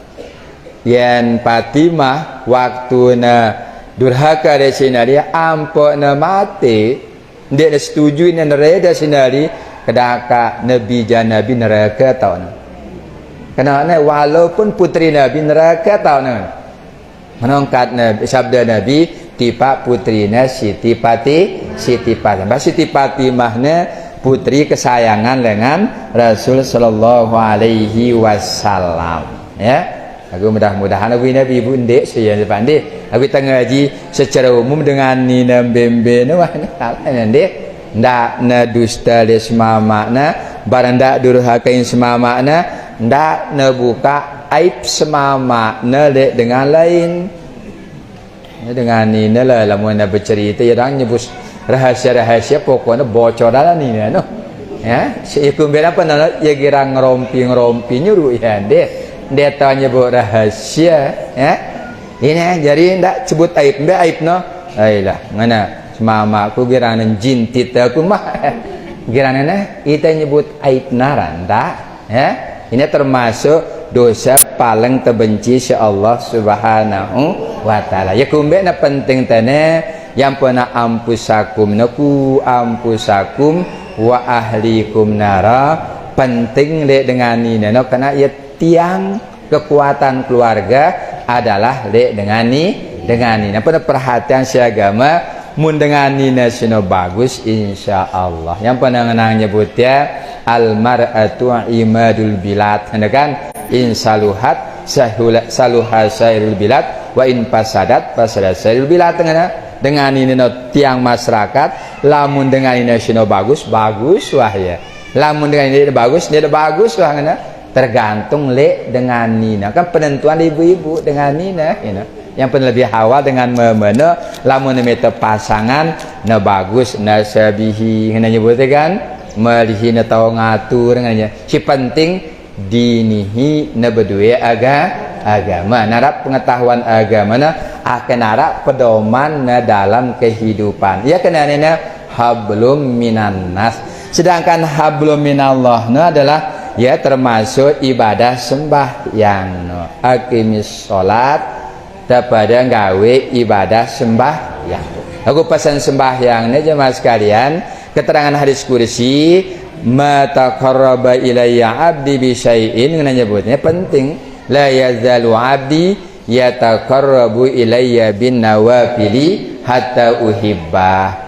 yang Fatimah waktu na durhaka de sinari ampo na mati dia na setuju na nereda sinari kedaka Nabi Nabi neraka tau na karena walaupun putri Nabi neraka tau na menongkat Nabi sabda Nabi tipa putrina Siti Fatimah. Siti Fatimah ne putri kesayangan dengan Rasul sallallahu alaihi wasallam ya. Aku mudah-mudahan aku Nabi ibu ndek saya pandai. Aku ngaji secara umum dengan nina bembe ne wah ndek ndak na dusta le semama barang ndak durhakain semama ndak na buka aib semama le dengan lain. Dengan ini lah lamun nak bercerita ya orang nyebut rahasia-rahasia pokoknya bocoran ini no ya si kumbel apa nana ya kira ngerompi nyuruh ya dia tahu nyebut rahasia ya ini jadi ndak sebut aib ndak aib no ailah mana semama aku kira jin tita aku mah kira nana kita nyebut aib naran ndak ya ini termasuk dosa paling terbenci si Allah Subhanahu wa taala. Ya kumbe na penting tane yang pernah ampusakum naku ampusakum wa ahlikum nara penting le dengan ini no karena ya tiang kekuatan keluarga adalah le dengan ini. Apa perhatian si agama mun dengan ini sino bagus insyaallah. Yang pernah ngenang nyebut ya al mar'atu imadul bilad kan in saluhat saluha sairul bilad wa in pasadat sairul bilad dengan ini no tiang masyarakat lamun dengan ini sino bagus wah ya lamun dengan ini bagus wah ngana tergantung le dengan nina kan penentuan ibu-ibu dengan nina yang pun lebih awal dengan memeno lamun meta pasangan na bagus na sabihi ngana nyebutnya kan melihin atau ngatur nganya si penting dinihi na berdua agama narap pengetahuan agama na akan narap pedoman na dalam kehidupan ya kenanya hablum minan nas Sedangkan hablum minallah adalah ya termasuk ibadah sembahyang. Aqimis sholat daripada gawe ibadah sembahyang. Aku pesan sembahyangnya jemaah sekalian, keterangan hadis kursi ma taqarraba ilayya abdi bi syai'in nyebutnya penting, la yazalu abdi yataqarrabu ilayya bin nawafili hatta uhibbah.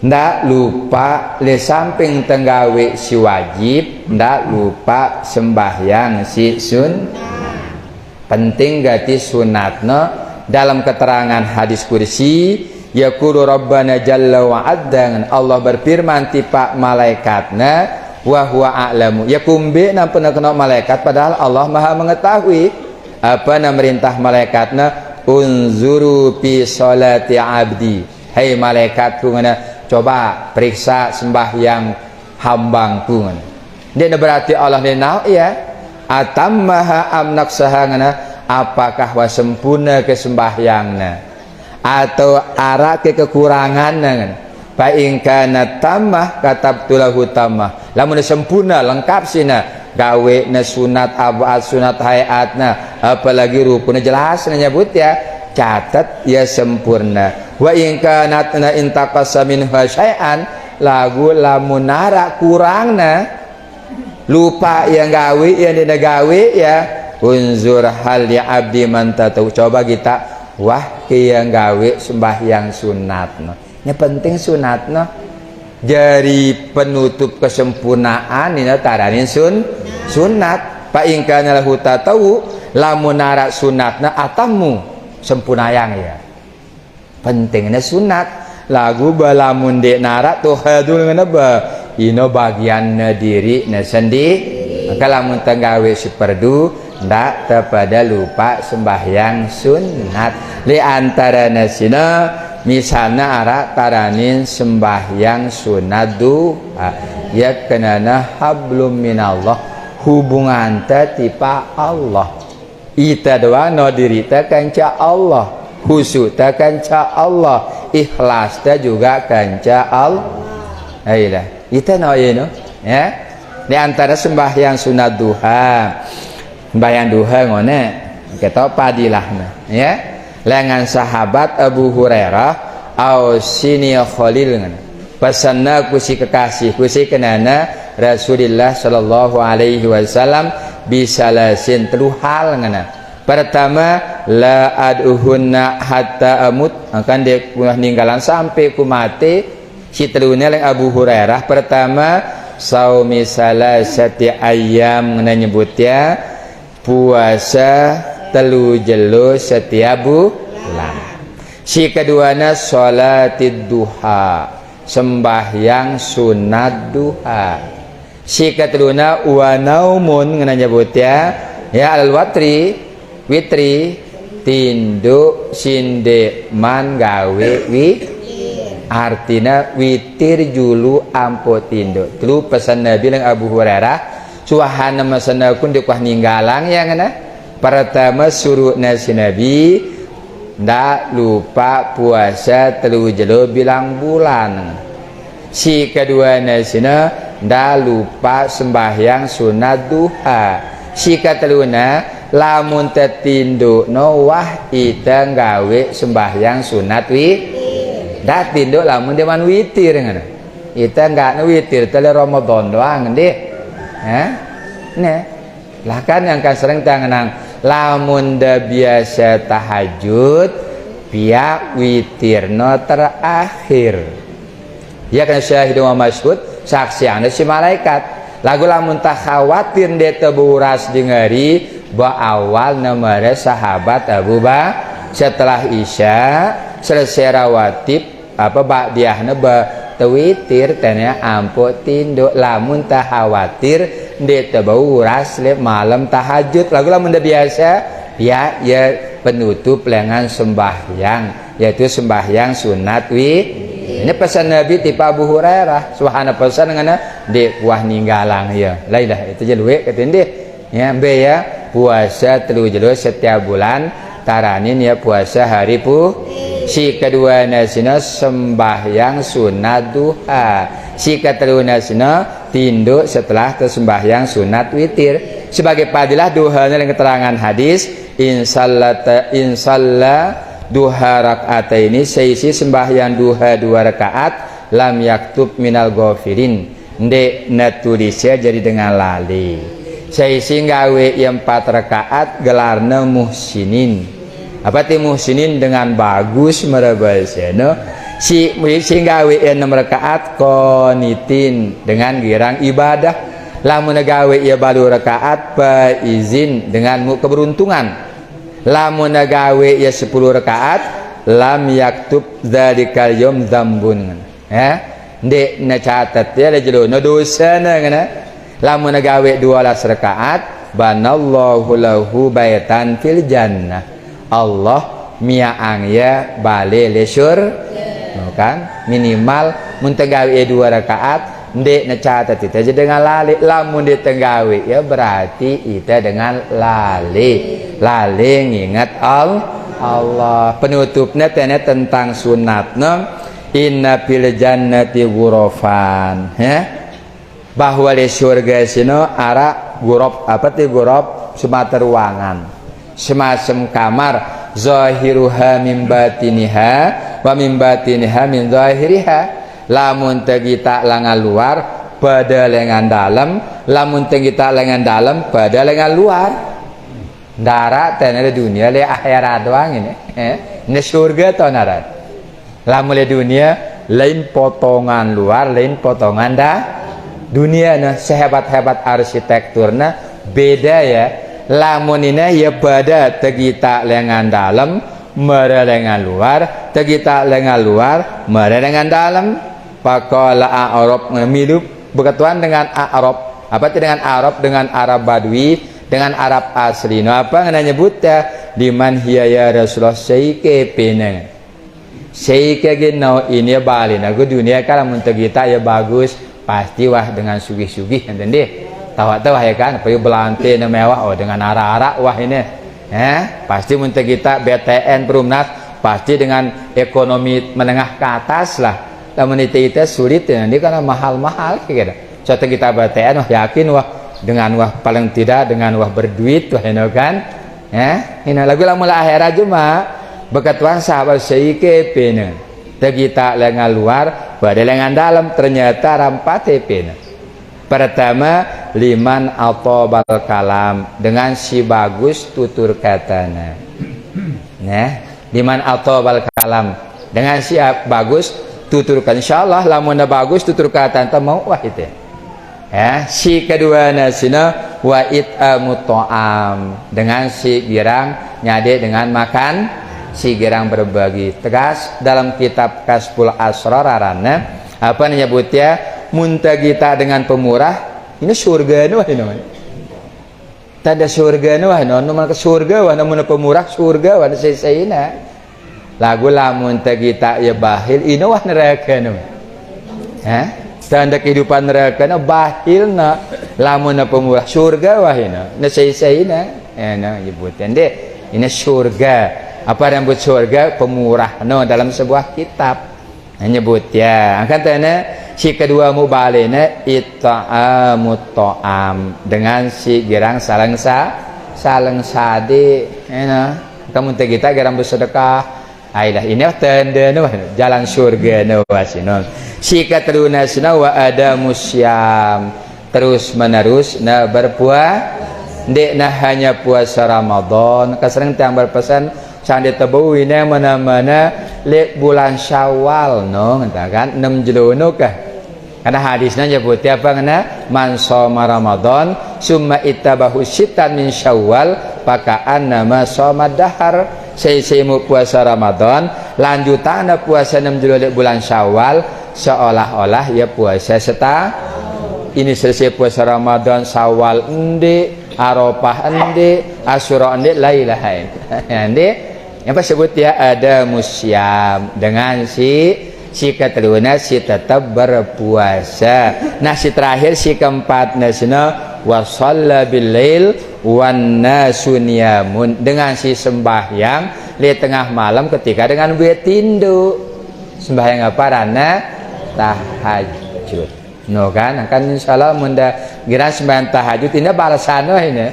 Ndak lupa le samping tenggawe si wajib, ndak lupa sembahyang si sun. Penting gati sunatno dalam keterangan hadis kursi yaqulu rabbana jalla wa adza, Allah berfirman tipa malaikatna wa huwa a'lamu, yakumbe nampun kena malaikat padahal Allah Maha mengetahui. Apa na merintah malaikatna, unzuru fi sholati abdi, hai malaikatku ngana coba periksa sembahyang hambangku. Dia berarti Allah denau ya atammaha amnaksaha ngana, apakah wa sempurna ke sembahyangna atau arah ke kekurangan ngana. Fa in kana tammah katabtulahu tammah, lamun sempurna lengkap sina gawe na sunat abad sunat hayatna apalagi rukunnya jelas nyebut ya, catat ya sempurna. Wa in kanat na intaqasa minha syai'an, lagu lamun nara kurangna lupa yang gawe yang tidak gawe ya, unzur hal ya abdi man tatau, coba kita wah ke yang gawe sembahyang sunatna. Ini penting sunatna jadi penutup kesempurnaan ini taranin sunat. Pak ingkana lahu tatau, lamun nara sunatna atamu sempurnayang ya. Pentingnya sunat lagu balamun dek nara tuh hadul ngana ba ino bagian diri na sendi, maka lamun tenggawe seperdu ndak tepada lupa sembahyang sunat. Li antara nasina misalnya ara taranin sembahyang sunat duha ya kenana hablum minallah, hubungan tipa Allah ita doa no diri ta kanca Allah, khusyuk ta kanca Allah, ikhlas ta juga kanca Allah. Ayolah ita no no ya. Di antara sembahyang sunat duha, sembahyang duha ngone kita padilahna ya. Lengan sahabat Abu Hurairah au sini Khalil ngana pesanna kusi kekasih kusi kenana Rasulullah sallallahu alaihi wasallam bisalasin telu hal ngana. Pertama la ad'uhunna hatta amut, akan dia ninggalan sampai ku mati. Si telunya leng Abu Hurairah pertama saumi salasati ayyam ngana nyebutnya puasa telu jelo setiap bulan. Si keduanya sholatid duha, sembahyang sunat duha. Si keteluna wa naumun ngana nyebutnya ya al watri witri tinduk sinde man gawe artina witir julu ampo tinduk. Telu pesan Nabi lang Abu Hurairah suahana masanakun dikuah ninggalang ya ngana. Pertama suruh nasi Nabi ndak lupa puasa telu jelo bilang bulan. Si kedua nasina ndak lupa sembahyang sunat duha. Si keteluna lamun tetinduk no wah ita gawe sembahyang sunat ndak tinduk lamun deman witir ngana. Ita enggak no witir tele Ramadan doang deh. Nah lah kan yang kan sering tangenang lamun da biasa tahajud pihak witirno terakhir ya kan syahidu wa masyhud saksiannya si malaikat lagu lamun tak khawatir dia teburas dengari ba awal nomor sahabat Abu Bakar setelah isya selesai rawatib apa ba'diyahna ba tewitir tanya ampo tinduk lamun tak khawatir dia teburas le malam tahajud lagu lamun dah biasa ya penutup lengan sembahyang yaitu sembahyang sunat ini pesan Nabi tipe Abu Hurairah subhana pesan dengan dek wah ninggalang ya lailah itu je luwe katin deh ya be ya puasa telu jelo setiap bulan taranin ya puasa hari Si kedua nasina sembahyang sunat duha. Si ketiga nasina tinduk setelah tersembahyang sunat witir. Sebagai padilah duha dalam keterangan hadis insalla duha rakaat ini seisi sembahyang duha 2 rakaat lam yaktub minal ghafirin ndek natulisnya jadi dengan lali seisi gawe yang 4 rakaat gelarna muhsinin apa ti muhsinin dengan bagus merabasana si gawe yang 6 rakaat qanitin dengan girang ibadah lamun gawe ia baru rakaat izin dengan keberuntungan lamun gawe ya 10 rakaat lam yaktub dzalikal yaum dzambun ndek na catat ya jero no dosa na lamun gawe 12 rakaat banallahu lahu baitan fil jannah Allah miaang ya bale lesur kan minimal mun gawe 2 rakaat ndek na catat itu aja dengan lali lamun dia tenggawe ya berarti itu dengan lali ngingat Allah penutupnya tentang sunatna inna fil jannati ghurafan bahwa di surga sino ara ghuraf apa ti ghuraf semata ruangan semacam kamar zahiruha min batiniha wa min batiniha min zahiriha lamun tegita lengan luar pada lengan dalam lamun tegita lengan dalam pada lengan luar darat dan dunia le akhirat doang ini ini surga atau narat lamun le dunia lain potongan luar lain potongan dah dunia nah sehebat-hebat arsitekturna beda ya lamun ini ya pada tegita lengan dalam mere lengan luar tegita lengan luar mere lengan dalam Faqala Arab ngemilup berketuan dengan Arab apa itu dengan Arab dengan Arab Badui dengan Arab asli no apa ngana nyebutnya diman hiya ya Rasulullah seike peneng seike geno ini bali nagu dunia kalau mun kita ya bagus pasti wah dengan sugih-sugih enten deh tahu ya kan pergi belante na mewah oh dengan ara-ara wah ini pasti mun kita BTN Perumnas pasti dengan ekonomi menengah ke atas lah lamun itu sulit ya ini karena mahal-mahal gitu. Suatu kita BTN wah yakin wah dengan wah paling tidak dengan wah berduit wah ini kan ini lagu lamun akhirat cuma beketuan sahabat seike pene tegita lengan luar pada lengan dalam ternyata rampate pene pertama liman atobal kalam dengan si bagus tutur katana liman atobal kalam dengan si bagus tuturkan insyaallah lamun bagus tutur kata anta mau wah itu si kedua nasina wa it'amut ta'am dengan si girang nyade dengan makan si girang berbagi tegas dalam kitab Kasful Asrar arana apa menyebutnya muntagita dengan pemurah ini surga nu ini tada surga nu nu ke surga wa namun pemurah surga wa sesaina lagu lamun tegita ya bahil ini wah neraka nu tanda kehidupan neraka na bahil na lamun na pemurah surga wah ini na sesaina na nyebutan deh ini surga apa yang buat surga pemurah no dalam sebuah kitab nyebut ya akan tanya si kedua mubalena it'amut ta'am dengan si girang salang sadi kamu tegita girang bersedekah ailah ini tanda jalan surga wasino si katrunasna wa ada musyam terus menerus berpuasa ndek nah hanya puasa Ramadan kasering tiang berpesan sandi tebu ini mana-mana le bulan Syawal no kan 6 jeluno kah karena hadisnya nyebutnya apa ngana man shoma Ramadan summa ittabahu sittan min Syawal pakaan nama shoma dahar seimu puasa Ramadan lanjutan puasa 6 jeluno bulan Syawal seolah-olah ya puasa ini selesai puasa Ramadan Syawal endi Arafah endi Asyura endi la ilaha endi yang disebut ya ada musyam dengan si keturunan si tetap berpuasa nah si terakhir si keempat nasna wa shalla bil lail wan nasu niyamun dengan si sembahyang di tengah malam ketika dengan betindu sembahyang apa rana tahajud no kan insyaallah munda gira sembahyang tahajud ini balasana ini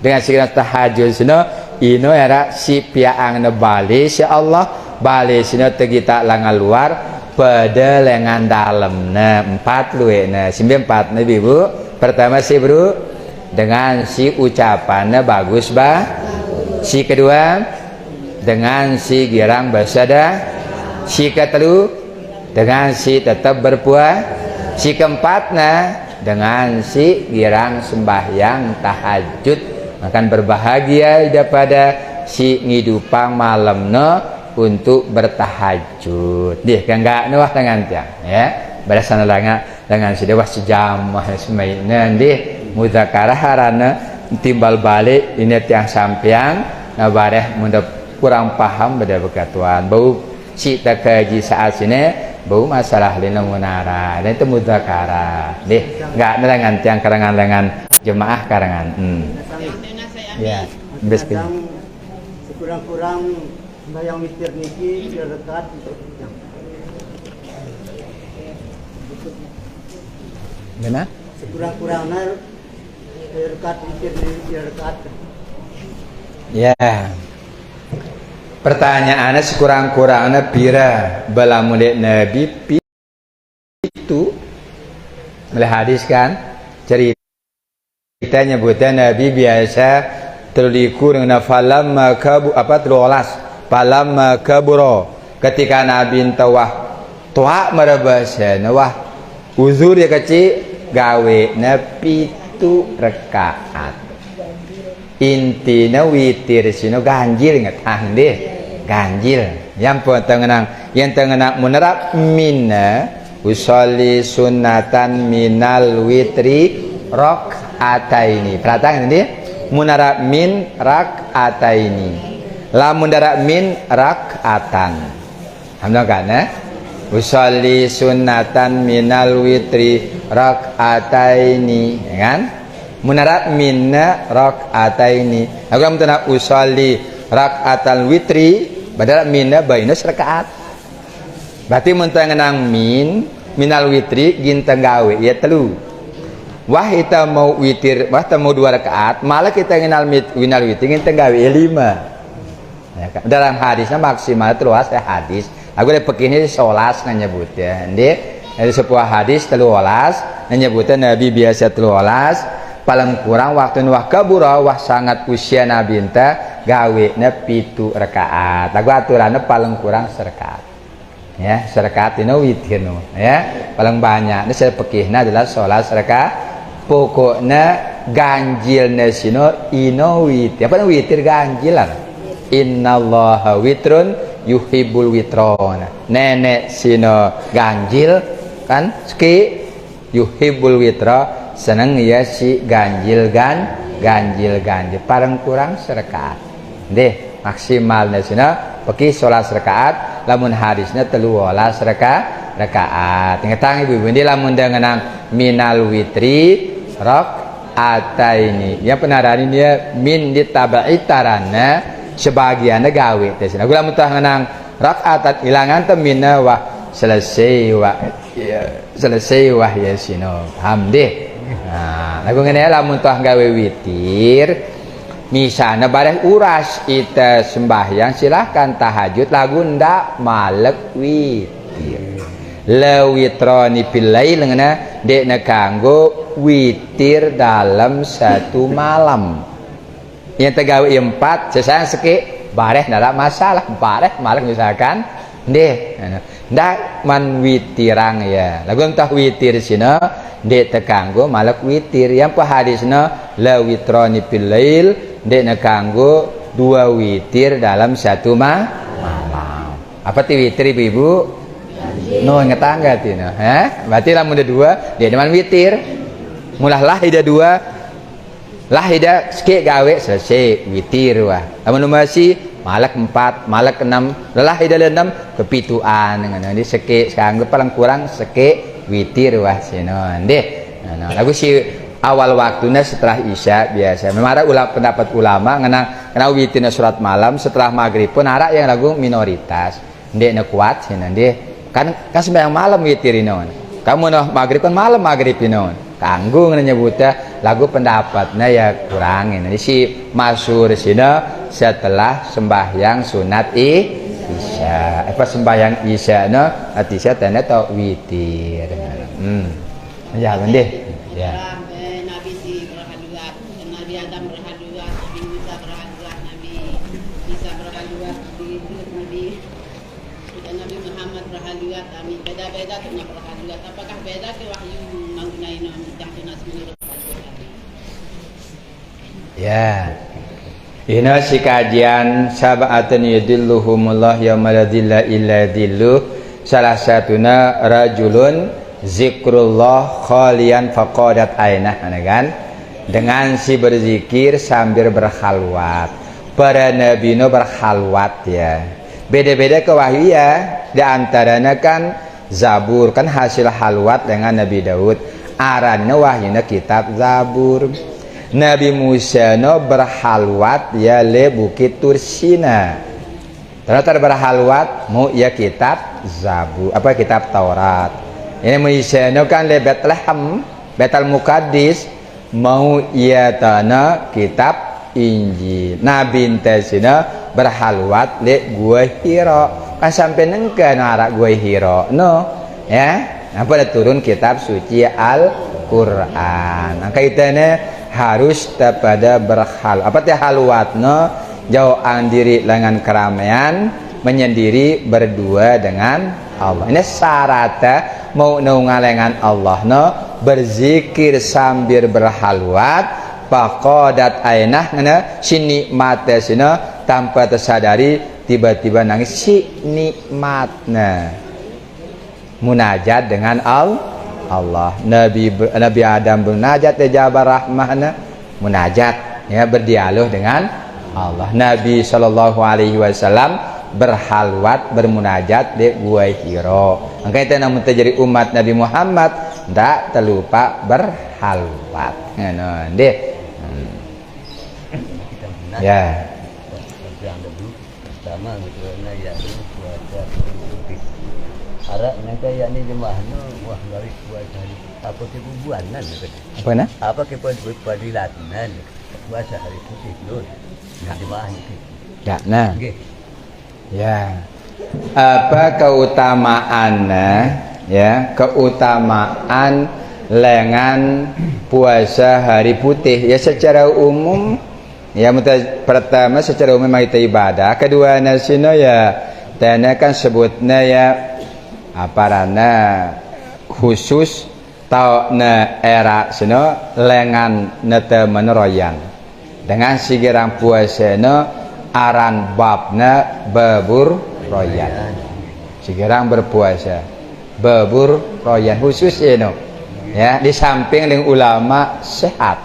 dengan segala tahajud sino ino era si piaang na bali si Allah bali sino tegita langal luar pada lengan dalam nah 4 luwe nah 94 nabi bu pertama si bro dengan si ucapannya bagus si kedua dengan si girang basada si ketelu dengan si tetap berpuasa si keempatnya dengan si girang sembahyang tahajud akan berbahagia daripada si ngidupang malamnya untuk bertahajud deh kan enggak nuah dengan tiang ya berdasarkan dengan si dewa sejam semaina deh muzakarah harana timbal balik ini tiang sampiang nah bareh mudah kurang paham pada bekatuan bau si tak kaji saat sini bau masalah lina munara dan itu muzakarah deh enggak dengan tiang karangan dengan jemaah karangan ya bes kurang-kurang sembahyang witir niki dekat mana sekurang-kurangnya dekat witir dekat ya pertanyaannya sekurang-kurangnya pira balamulik nabi itu melihat hadis kan cerita nyebutnya nabi biasa terlikur dengan falam makabu apa terolas falam makaburo ketika nabi tawah tua merebasnya wah uzur ya kecil gawe nabi itu rekaat intina witir sino ganjil ngetang deh ganjil yang tengenang menerap mina usolli sunatan minal witri rakaataini perhatian ini munara min rakaataini lamun dara min rakaatan alhamdulillah kan usolli sunatan minal witri rakaataini kan munara minna rakaataini aku amtana usolli rakaatal witri badal minna bainus rakaat berarti mentengenang minal witri ginteng gawe ya telu wah kita mau witir wah kita mau 2 rakaat malah kita minal witri ginteng gawe 5 ya, kan? Dalam hadisnya maksimal terluas ya hadis aku udah begini solas nyebut ya dari sebuah hadis telulas nyebutnya nabi biasa telulas paling kurang waktu wah kabura wah sangat usia nabi enta gawe na 7 rakaat aku aturannya paling kurang serakaat ya serakaat ini witir ya paling banyak ini saya pekihna adalah sholat serakaat pokoknya ganjil nesino ino witir apa witir ganjilan innallaha witrun yuhibbul witrona nenek sino ganjil kan ski yuhibbul witra seneng ya si ganjil paling kurang serakaat deh maksimal nesino peki sholat serakaat lamun hadisnya 13 rakaat ngetang ibu ini lamun dengan minal witri rakaataini yang penarani dia min ditabai tarana sebagiannya gawe tes aku lamun tah ngenang rakaat ilangan teh minna wah selesai wah ya sino paham deh nah aku ngene lamun tah gawe witir misalnya bareng uras ita sembahyang silahkan tahajud lagu ndak malek witir lewitroni pilai lengena dek kanggo witir dalam 1 malam yang tegawe 4 sesang seki bareh ndak masalah bareh malek misalkan deh ndak man witirang ya lagu entah witir sino dek tekanggo malek witir yang pa hadisna lewitroni pilail dek kanggo 2 witir dalam 1 malam apa ti witir ibu no ngetangga tina berarti lamun ada 2 dia deman witir mulahlah ida 2 lah ida seki gawe selesai witir wah lamun masih malak 4 malak 6 lah ida 6 kepituan dengan ini seki kanggo paling kurang seki witir wah sino deh nah lagu si awal waktunya setelah isya biasa. Memang ada pendapat ulama kena witina surat malam setelah maghrib pun ada yang lagu minoritas. Ndek na kuat sih nanti kan sembahyang malam witirin non. Kamu noh maghrib kan malam maghrib non. Tanggung nyebutnya lagu pendapatnya ya kurangin. Nanti si masyhur sini setelah sembahyang sunat isya. Apa sembahyang isya no isya tanda atau witir. Ya deh. Ya. Nabi si berhaluat, Nabi Adam berhaluat, Nabi Musa berhaluat, Nabi Isa berhaluat, Nabi Muhammad berhaluat, Nabi beda-beda punya berhaluat. Apakah beda ke wahyu menggunakan tahtunas menurut ya. Ini si kajian sab'atun yudilluhumullah yaumala dhilla illa dhilluh. Salah satunya rajulun zikrullah khalian faqadat ainah, kan? Dengan si berzikir sambil berkhalwat. Para nabi no berkhalwat ya. Beda-beda kewahyu ya. Di antaranya kan Zabur kan hasil halwat dengan Nabi Daud. Aranna wahyuna kitab Zabur. Nabi Musa no berhalwat ya le bukit Tursina. Terus berhalwat mau ya kitab Zabur apa kitab Taurat. Ini Musa no kan le Bethlehem, Betel Muqaddis mau ia tanah kitab Injil. Nabi Tesina berhalwat le Gua Hiro. Kan sampai nengke narak Gua Hiro no ya. Apa ada turun kitab suci Al-Qur'an. Nah kaitannya harus pada berhal apa teh halwat no jauhan diri dengan keramaian menyendiri berdua dengan Allah. Ini syaratnya mau nungalengan Allah no berzikir sambil berhalwat faqadat ainah ngana si nikmatnya sino tanpa tersadari tiba-tiba nangis si nikmatnya munajat dengan Allah. Nabi Adam bermunajat ya jabar rahmahna munajat ya berdialog dengan Allah. Nabi SAW berhalwat bermunajat di Gua Hiro. Makanya kita namun terjadi umat Nabi Muhammad tidak terlupa berhalwat. Nah, deh. Ya. Araknya kayak ini jemaahnya wah dari puasa apa ke bubuanan Apa nah? apa ke padilatan puasa hari putih loh jemaahnya Ya, nah. nggih Ya. Apa keutamaannya ya? Keutamaan lengan puasa hari putih ya secara umum ya pertama secara umum kita ibadah, kedua nasino ya tanya kan sebutnya ya aparana khusus tau na era seno lengan nete meneroyan dengan sigirang puasa no aran babna babur royan sigirang berpuasa babur royan khusus no ya di samping dengan ulama sehat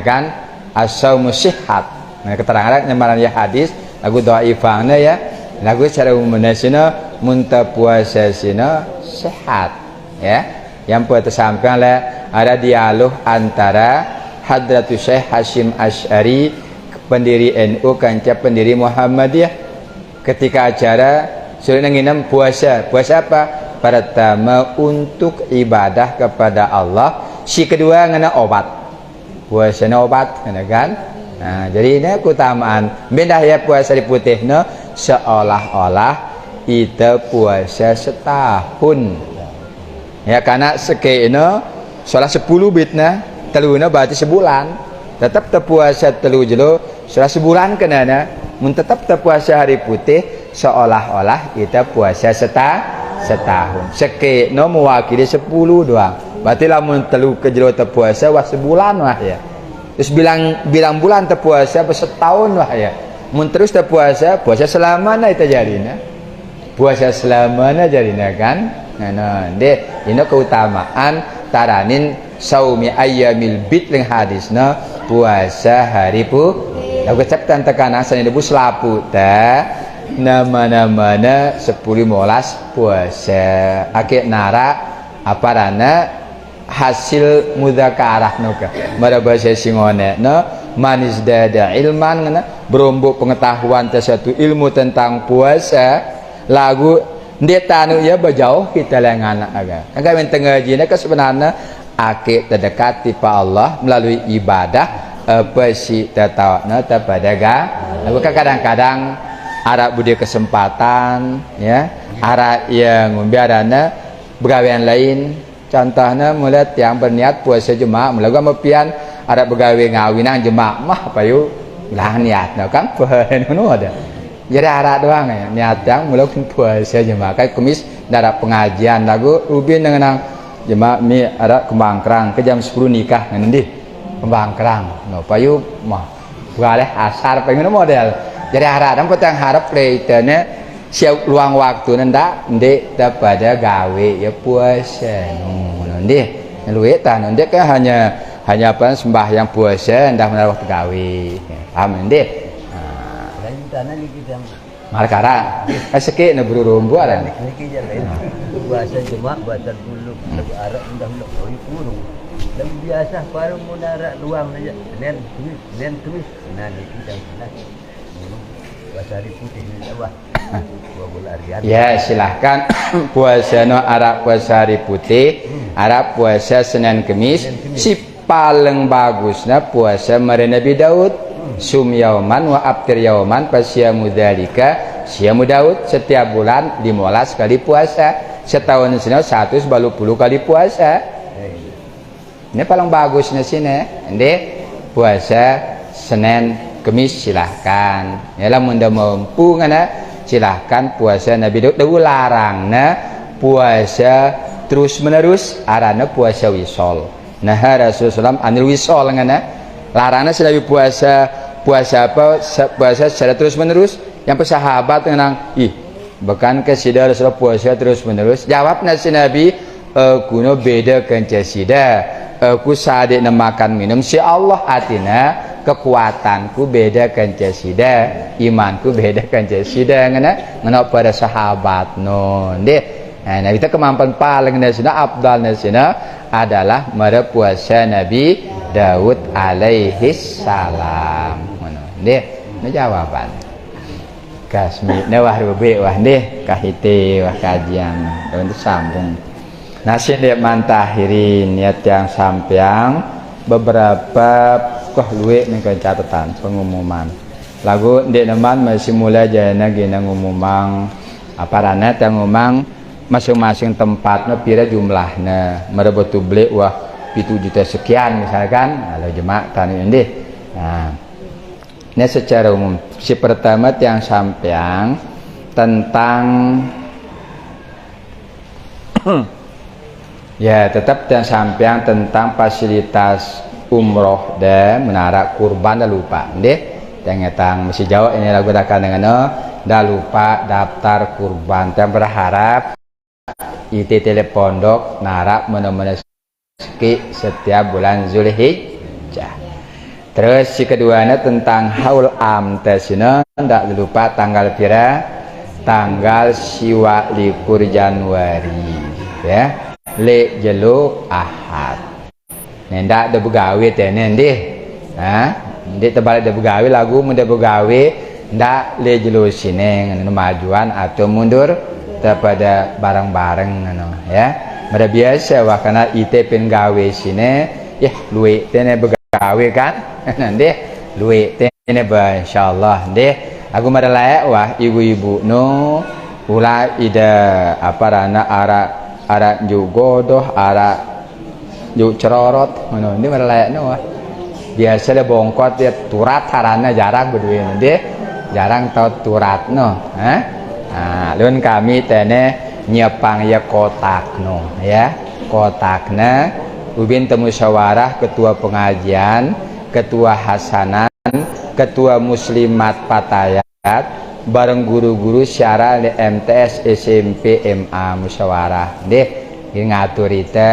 kan as-saumu sehat. Nah keterangan nyamaran ya hadis lagu dhaifana ya lagu secara umumnya sino munta puasa sino sehat ya. Yang puasa samping lah ada dialog antara Hadratus Syekh Hashim Asy'ari pendiri NU kanca pendiri Muhammadiyah ketika acara suruh nginam puasa apa pertama untuk ibadah kepada Allah, si kedua ngena obat puasa obat kan. Nah jadi ini keutamaan beda ya puasa di putih no seolah-olah kita puasa setahun ya karena sekeino salah 10 bitna teluna berarti sebulan tetap terpuasa telu jelo salah sebulan kenana mun tetap terpuasa hari putih seolah-olah kita puasa setahun sekeino mewakili 10 doang berarti lamun telu ke jelo terpuasa wah sebulan wah ya terus bilang bulan terpuasa setahun wah ya mun terus terpuasa puasa selamanya itu jadinya puasa selamanya jadinya kan. Nah deh ini keutamaan taranin saumi ayyamil bid ling hadisna puasa hari lagu ceptan tekan asan ibu selapu ta nama-namana 10-15 puasa akik nara aparana hasil mudzakarah nuka mara bahasa singone no manis dada ilman ngana berombok pengetahuan satu ilmu tentang puasa lagu dia tanu ya bejauh kita lengan agak menteng ngajina ke sebenarnya ake terdekat tipa Allah melalui ibadah apa si tatawna pada lagu kadang-kadang arah budi kesempatan ya arah yang biarana begawean lain contohnya mulai yang berniat puasa jemaah melagu mapian arah begawe ngawinang jemaah mah apa yuk lah niat no kan penuh ada jadi arah doang ya niat yang mulai puasa jemaah kayak kumis darah pengajian lagu ubin dengan jemaah mi ada kembangkrang ke jam 10 nikah nanti kembangkrang no payu mah boleh asar pengen model jadi arah dan petang harap leitanya siap luang waktu nanda ndek pada gawe ya puasa nanti luwe tan ndek kan hanya apa sembahyang puasa ndak menaruh waktu gawe paham nanti lain tanah ni kita markara kaseke na bururumbu ada niki jalan puasa jemaah buatan dulu arah indah oi kurung dan biasa baru munara luang aja nen tulis nah niki jangan puasa hari putih ni apa ya silahkan puasa no arah puasa hari putih arah puasa Senin Kemis si paling bagusnya puasa mare Nabi Daud sum yauman wa aftir yauman pasyamu dzalika syamu Daud setiap bulan 15 kali puasa setahun sini 120 kali puasa ini paling bagusnya sini ndek puasa Senin Kemis silahkan ya lamun da mampu ngana silahkan puasa Nabi Daud dulu larang puasa terus menerus arana puasa wisol nah Rasulullah anil wisol ngana larangnya Nabi puasa apa puasa secara terus menerus yang pesahabat tenang bahkan kesida Rasulullah puasa terus menerus jawabnya si Nabi kuno beda kencasida aku sadik makan minum si Allah atina kekuatanku beda kencasida imanku beda kencasida ngana pada sahabat nah kita kemampuan paling nasina abdal nasina adalah mara puasa Nabi Daud alaihi salam ini jawaban kasmi ne wah rube wah deh kahite wah kajian untuk sambung nasi dia mantahirin niat yang sampiang beberapa luwe nih catatan pengumuman lagu ndek neman masih mulai jana gina ngumumang apa rana yang ngumang masing-masing tempatnya pira jumlahnya merebetu beli wah 7 juta sekian misalkan kalau jemaah tani ini nah ini secara umum si pertama yang sampeang tentang ya tetap yang sampeang tentang fasilitas umroh dan menara kurban dah lupa deh yang ngetang masih jauh ini lagu dakan dengan dah lupa daftar kurban dan berharap IT Telepondok narak menemani setiap bulan Zulhijjah. Terus si keduanya tentang haul am tesina ndak lupa tanggal pira tanggal siwa likur Januari ya le jelo ahad ndak ada begawe tenen deh ndik tebal ada begawe lagu muda begawe ndak le jelo sini majuan atau mundur pada bareng-bareng ya mereka biasa wah karena IT penggawe sini ya luwe tene begawe kan nanti luwe tene ba insyaallah deh aku mereka layak wah ibu-ibu no ula ida apa rana ara jugodoh ara ju cerorot ngono ini mereka layak no wah biasa le bongkot ya turat harana jarang berdua nanti jarang tahu turat no nah, lun kami tene nyepang ya kotak no ya kotakna ubin temu musyawarah ketua pengajian ketua hasanan ketua muslimat patayat bareng guru-guru syara di MTS SMP MA musyawarah deh ngatur itu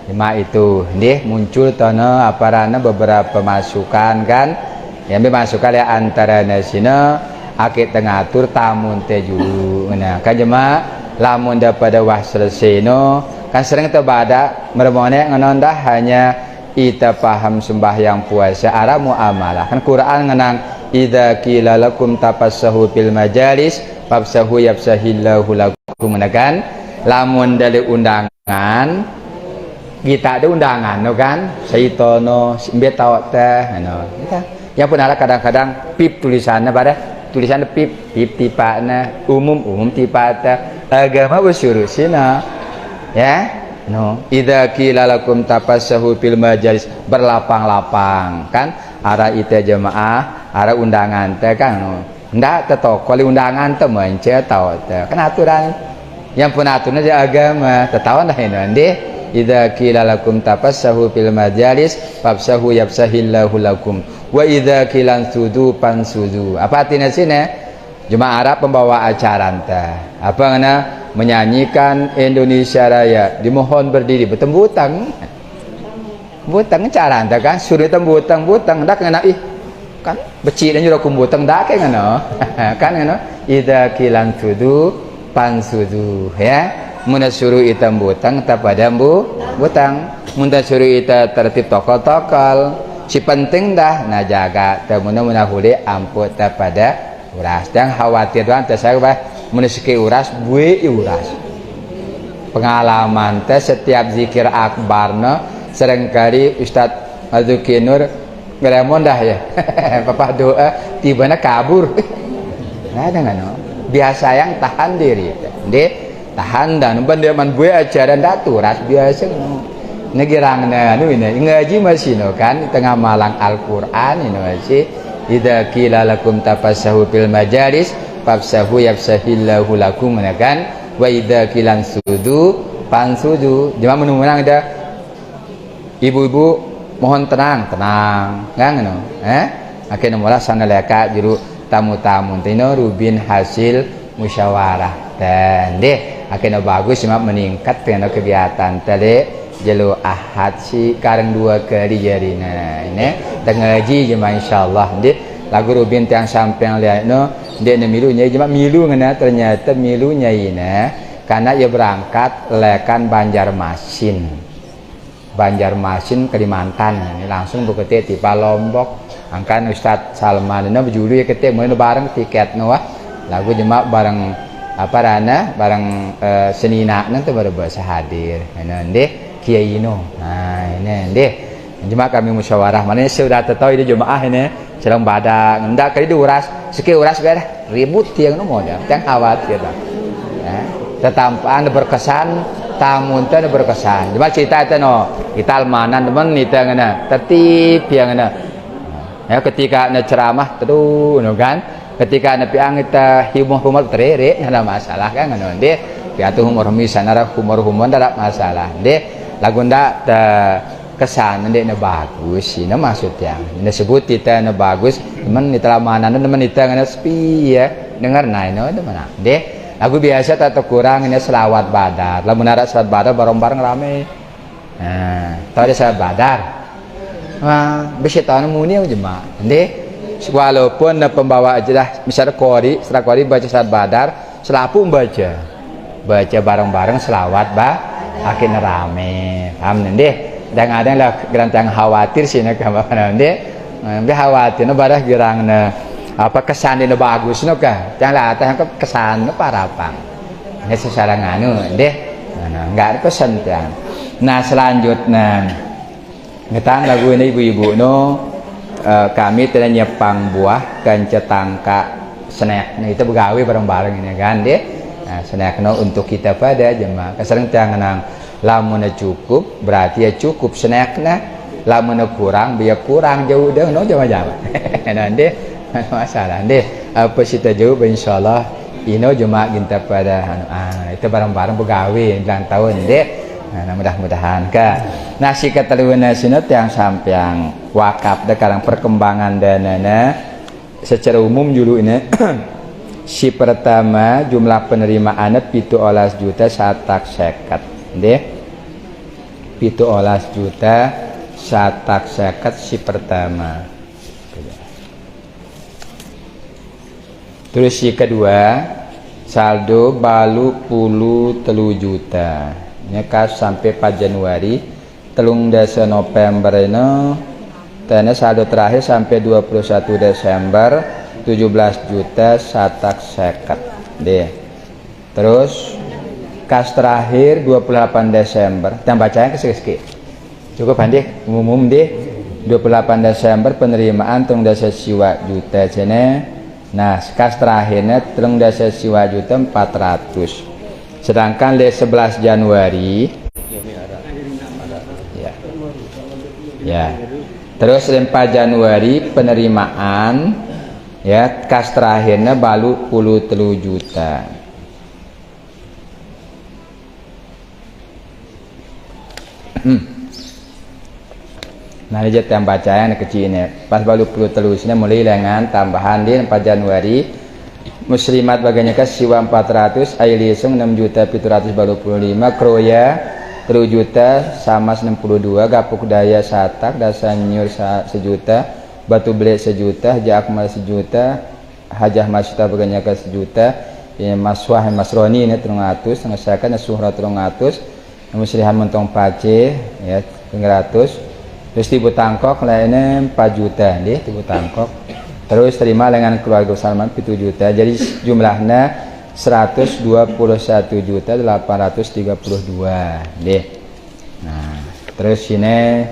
lima itu deh muncul tono aparana beberapa masukan kan yang masukan ya antara nasina akit tengatur tamun teh julu nah kan jemaah lamun pada wah selesai no kan sering terbada meremone ngono dah hanya ita paham sembahyang puasa ara muamalah kan Quran ngenang idza qila lakum tafassahu fil majalis fafsahu yafsahillahu lakum menakan lamun dari undangan kita ada undangan no kan saitono mbet tau teh ngono yang pun ada kadang-kadang pip tulisannya pada tulisannya pip tipana umum tipata agama bersyurusina ya no idza qila lakum tafassahu fil majalis berlapang-lapang kan ara ite jemaah ara undangan teh kan no ndak tetok kali undangan teh mence tau teh kan aturan yang pun aturnya di agama tetawan dah ini ndeh idza qila lakum tafassahu fil majalis fafsahu yafsahillahu lakum wa idza qila sudu pansudu apa artinya sini jemaah Arab pembawa acara teh apa ngana menyanyikan Indonesia Raya dimohon berdiri bertembutang butang cara teh kan suruh tembutang dak ngana ih kan becik dan jura kumbutang dak ke ngana kan ngana idza qila sudu pansudu ya mun suruh ita butang tapada butang mun suruh ita tertib tokol si penting dah nah jaga teu mun hule ampun tapada uras jangan khawatir doang teh saya bah mun siki uras bue uras pengalaman teh setiap zikir akbarna seringkali Ustaz Azuki Nur ngeremon dah ya papa doa tibana kabur nah dengan biasa yang tahan diri deh tahan dan bandaman gue acara daturas biasa negirangna anu ini ngaji masih no kan di tengah malang Al-Qur'an ini masih idza qila lakum tafassahu fil majalis fafsahu yafsahillahu lakum kan wa idza qila sudu pansudu jemaah menang ada ibu-ibu mohon tenang kan ngono akhirnya mula sana leka juru tamu-tamu tino rubin hasil musyawarah dan deh akhirnya bagus cuma meningkat dengan kegiatan tadi jelu ahad si kareng dua kali jarina ini tengah ngaji jemaah insyaallah deh lagu rubin tiang sampeang lihat no dia milunya jemaah milu ngena ternyata milunya ini karena ia berangkat lekan Banjarmasin Kalimantan ini langsung beketik di Lombok angkan Ustadz Salman ini berjulu ya ketik mau bareng tiket no lagu jemaah bareng apa rana bareng senina nanti baru bahasa hadir ini deh kiai no nah ini deh jemaah kami musyawarah mana sudah tahu ini jemaah ini sedang badak ndak kali diuras seki uras beres ribut tiang no modal yang khawatir ya tetampaan berkesan tamu teh berkesan jemaah cerita itu no kita almanan teman itu ngana tertib yang ngana ya ketika na ceramah terus no kan ketika na piang kita humor terere ada masalah kan ngono deh piatu humor misanara humor ada masalah deh lagu ndak kesan ndek na bagus ini maksudnya ini sebut kita na bagus teman itu almanan teman itu ngana sepi ya dengar nah no itu mana deh lagu biasa tak kurang ini selawat badar lamun ada selawat badar bareng-bareng rame nah tahu ada selawat badar wah bisa tahu muni jemaah deh walaupun pembawa aja dah misalnya setelah kori baca selawat badar selapu baca bareng-bareng selawat akhirnya rame paham deh dan ada lah gerantang khawatir sih nak gambar deh khawatir badah gerang apa kesan ini bagus no kah jangan lah kesan parapang ini secara nganu deh nggak ada pesan tiang nah selanjutnya ngetang lagu ini ibu-ibu no kami tidak nyepang buah kanca tangka snack nah itu begawi bareng-bareng ini kan deh nah snack no untuk kita pada jemaah kesering tiang nang lamun cukup berarti ya cukup snack nah lamun kurang biar kurang jauh deh no jamaah nanti masalah deh apa sih jawab insyaallah ino jemaah kita pada itu bareng-bareng begawi ulang tahun deh nah mudah-mudahan ka nah si katelueuna sinut yang sampeang wakaf sekarang perkembangan danana secara umum dulu ini si pertama jumlah penerimaan 17 juta satak seket deh 17 juta satak seket si pertama. Terus si kedua saldo balu puluh 3 juta Ini kas sampai 4 Januari, telung dasa November ini, dan saldo terakhir sampai 21 Desember 17 juta satak seket deh. Terus kas terakhir 28 Desember, kita bacanya ke cukup handik umum deh. 28 Desember penerimaan telung dasa siwa juta cene. Nah, kas terakhirnya telung dasa siwa juta 400. Sedangkan le 11 Januari ya. Terus 4 Januari penerimaan ya, kas terakhirnya balu 10 juta. Nah, ini yang bacaan kecil ini. Pas balu 10 telusnya mulai dengan tambahan di 4 Januari. Muslimat bagiannya ke siwa 400, ailisung 6 juta 725, kroya 3 juta sama 62, gapuk daya satak, dasanyur sejuta, batu belik sejuta, hajah akmal sejuta, hajah masyita bagiannya ke sejuta, ini maswah masroni ini 300, ngesakan suhra 300, muslihan mentong pace ya 300. Terus tibu tangkok lainnya 4 juta deh, tibu tangkok. Terus terima dengan keluarga Salman 7 juta. Jadi jumlahnya 121 juta 832 deh. Nah, terus ini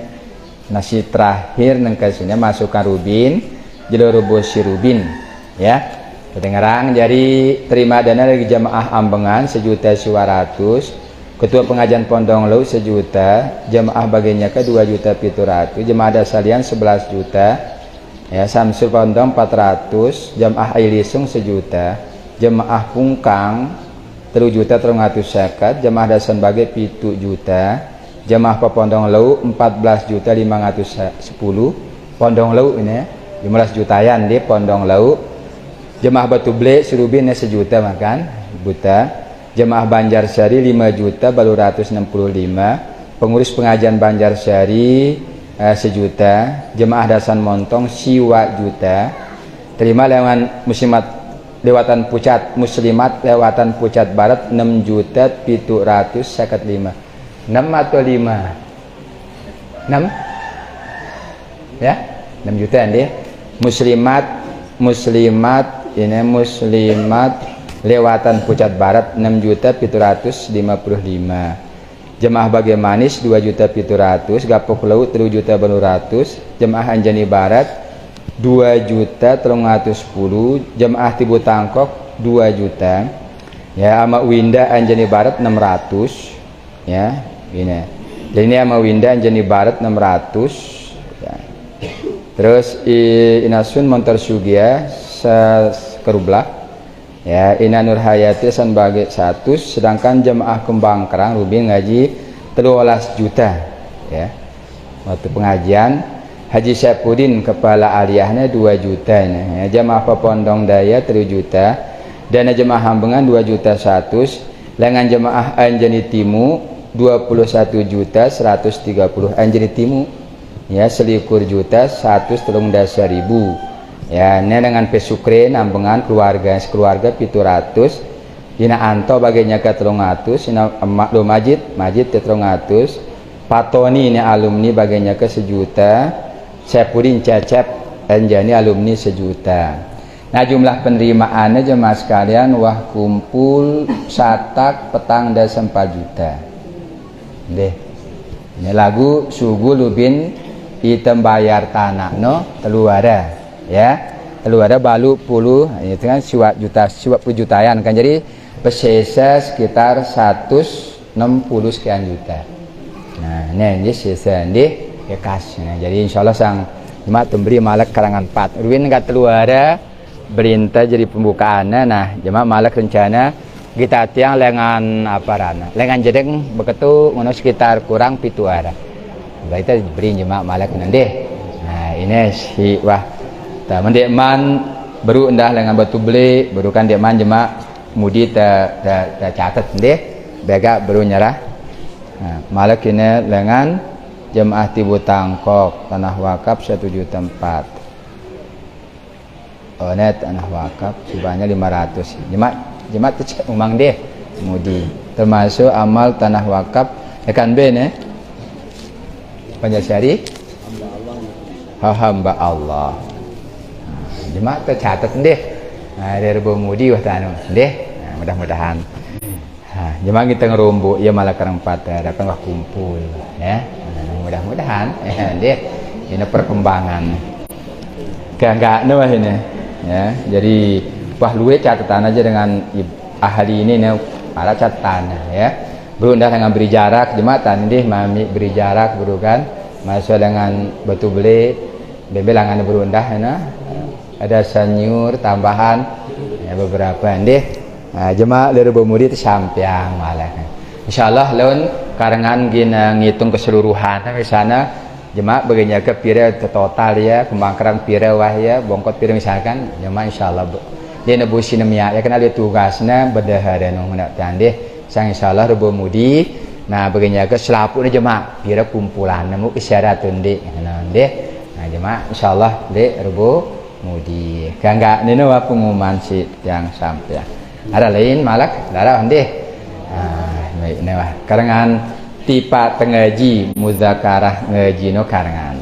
nasi terakhir nengke sini masukkan rubin, jadi rubusi rubin ya. Kedengaran jadi terima dana dari jamaah ambengan 1.200.000. Ketua pengajian Pondong Lau 1 juta, jemaah bagiannya ke 2.700.000, jemaah dasalian 11 juta, ya Samsul Pondong 400, jemaah Ailisung 1 juta, jemaah Pungkang 3 juta 350, jemaah Dasan Bage 7 juta, jemaah Pondong Lau 14 juta 510, Pondong Lau ini 15 jutaan di Pondong Lau, jemaah Batu Ble Surubin 1 juta makan buta. Jemaah Banjarsari 5 juta baru 165, pengurus pengajian Banjarsari 1 juta, jemaah Dasan Montong siwa juta, terima lewat lewatan Pucat muslimat lewatan Pucat Barat 6 juta 755, 6 atau 5? 6 ya, 6 juta deh. Muslimat ini muslimat lewatan Pucat Barat 6.755, jemaah Bage Manis 2.700.000, Gapok Laut 3.200.000, jemaah Anjani Barat 2.310.000, jemaah Tibu Tangkok 2 juta, ya ama Winda Anjani Barat 600, ya ini. Jadi ini ama Winda Anjani Barat 600, ya. Terus Inasun Montor Sugia Kerublak. Ya, Ina Nur Hayati San Bage 100, sedangkan jemaah Kembang Kerang Rubin ngaji 13 juta. Ya. Waktu pengajian Haji Syafudin kepala aliyahnya 2 juta ini. Ya, jemaah Pondong Daya 3 juta, dana jemaah Hambengan 2 juta 100, lengan jemaah Anjani Timu 21 juta 130, Anjani Timu ya 1 juta 130.000. Ya, ini dengan pesukre nambengan keluarga 700, ina anto bagiannya ke 300, ina emak do majid 300, patoni ini alumni bagiannya ke 1 juta, Syafudin Cecep Anjani alumni 1 juta. Nah, jumlah penerimaannya jemaah sekalian wah kumpul satak petang dasa 4 juta deh. Ini lagu sugu lubin item bayar tanah no teluara ya, lalu ada balu puluh itu kan siwa puluh jutaan kan, jadi pesesa sekitar 160 sekian juta. Nah ini sisa ini ya kas. Nah, jadi insyaallah sang jemaat memberi malak karangan 4 ruin enggak teluara berintah jadi pembukaannya. Nah jemaah malak rencana kita tiang lengan apa rana lengan jedeng begitu ngono sekitar kurang 7 arah kita beri jemaah malak nanti. Nah ini si wah tak mendekman baru endah dengan batu beli baru kan dekman jemaah mudi tak catat deh bega baru nyerah. Nah, malak ini dengan jemaah Tibu Tangkok tanah wakaf 1 juta 4. Oh net tanah wakaf sebanyak 500 jemaah cek umang deh mudi termasuk amal tanah wakaf akan ben Panjasari hamba Allah. Jemaah tercatat deh. Dari Rebo Mudi wah tanu deh. Mudah-mudahan. Jemaah kita ngerombok ya malah karang patah datang wah kumpul ya. Mudah-mudahan deh. Ini perkembangan. Enggak wah ini ya. Jadi wah luwe catatan aja dengan ahli ini nih para catatan ya. Berundah dengan beri jarak jemaatan deh mami beri jarak buru kan masuk dengan batu beli bebelangan berundah ya, ada sanyur tambahan ya, beberapa deh jemaah dari Bumudi itu sampiang malah insyaallah lawan karangan gina ngitung keseluruhan sampai sana jemaah bagiannya ke pira total ya pembangkaran pira wah ya bongkot pira misalkan jemaah insyaallah dia nebusi nemia ya kenal dia tugasnya berdahara nung nak tandeh sang insyaallah Rebo Mudi nah bagiannya ke selapuknya jemaah pira kumpulan nemu isyaratun dek nah deh nah jemaah insyaallah dek Rebo Mudi enggak ini wah pengumuman si yang sampai ada lain malak darah deh baik ini wah karangan tipa tengaji muzakarah ngaji no karangan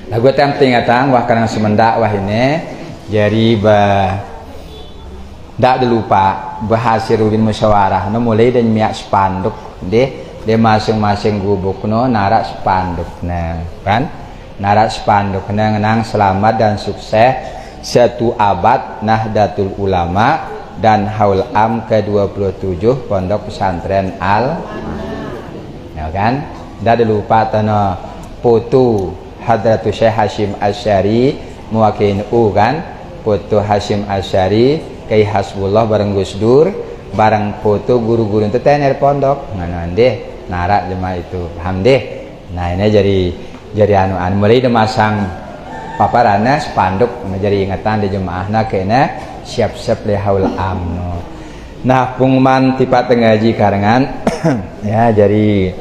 lagu tem tingatan wah karangan semendak wah ini jadi dak lupa berhasil rubin musyawarah no mulai dan miak spanduk deh masing-masing gubuk no narak spanduk nah kan narak spanduk nah ngenang selamat dan sukses satu abad Nahdlatul Ulama dan haul am ke-27 Pondok Pesantren Al ya kan dak lupa tano foto Hadratus Syekh Hasyim Asy'ari muwakil kan foto Hasyim Asy'ari Kai Hasbullah bareng Gus Dur bareng foto guru-guru itu tener pondok ngono deh narak jemaah itu paham deh nah ini jadi anu mulai masang paparannya spanduk jadi ingatan di jemaahna kena siap-siap lehaul amno nah pengumuman tipe ngaji karangan ya jadi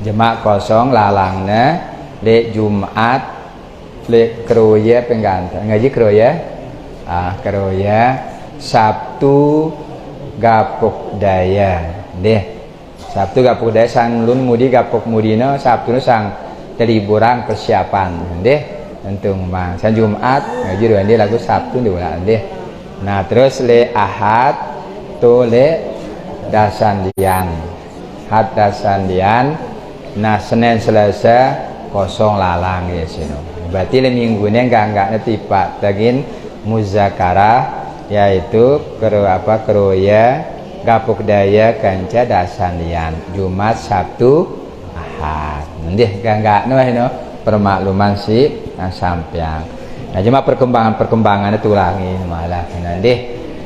jemaah kosong lalangna le Jumat le kroya pengganti ngaji kroya kroya Sabtu gapuk daya deh Sabtu gapuk daya sang lun mudi gapuk mudino Sabtu nu sang liburan persiapan deh tentu mang sang Jumat ngaji dua deh lagu Sabtu diulang deh nah terus le Ahad tu le dasandian had dasandian nah Senin Selasa kosong lalang ya sino berarti le minggu ini enggak tipa tagin muzakarah yaitu keroya gapuk daya kanca dasandian Jumat Sabtu Ahad ndih enggak no permakluman si sampeang nah cuma perkembangan itu ulangi malah ndih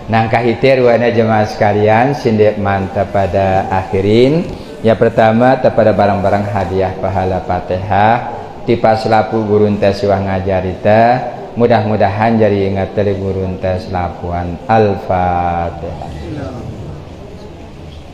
nangkah hitir wana jemaah sekalian sindek mantap pada akhirin ya pertama kepada barang-barang hadiah pahala Fatihah tipa selapu guru tes wah ngajarita mudah-mudahan jadi ingat dari guru tes lapuan Al-Fatihah.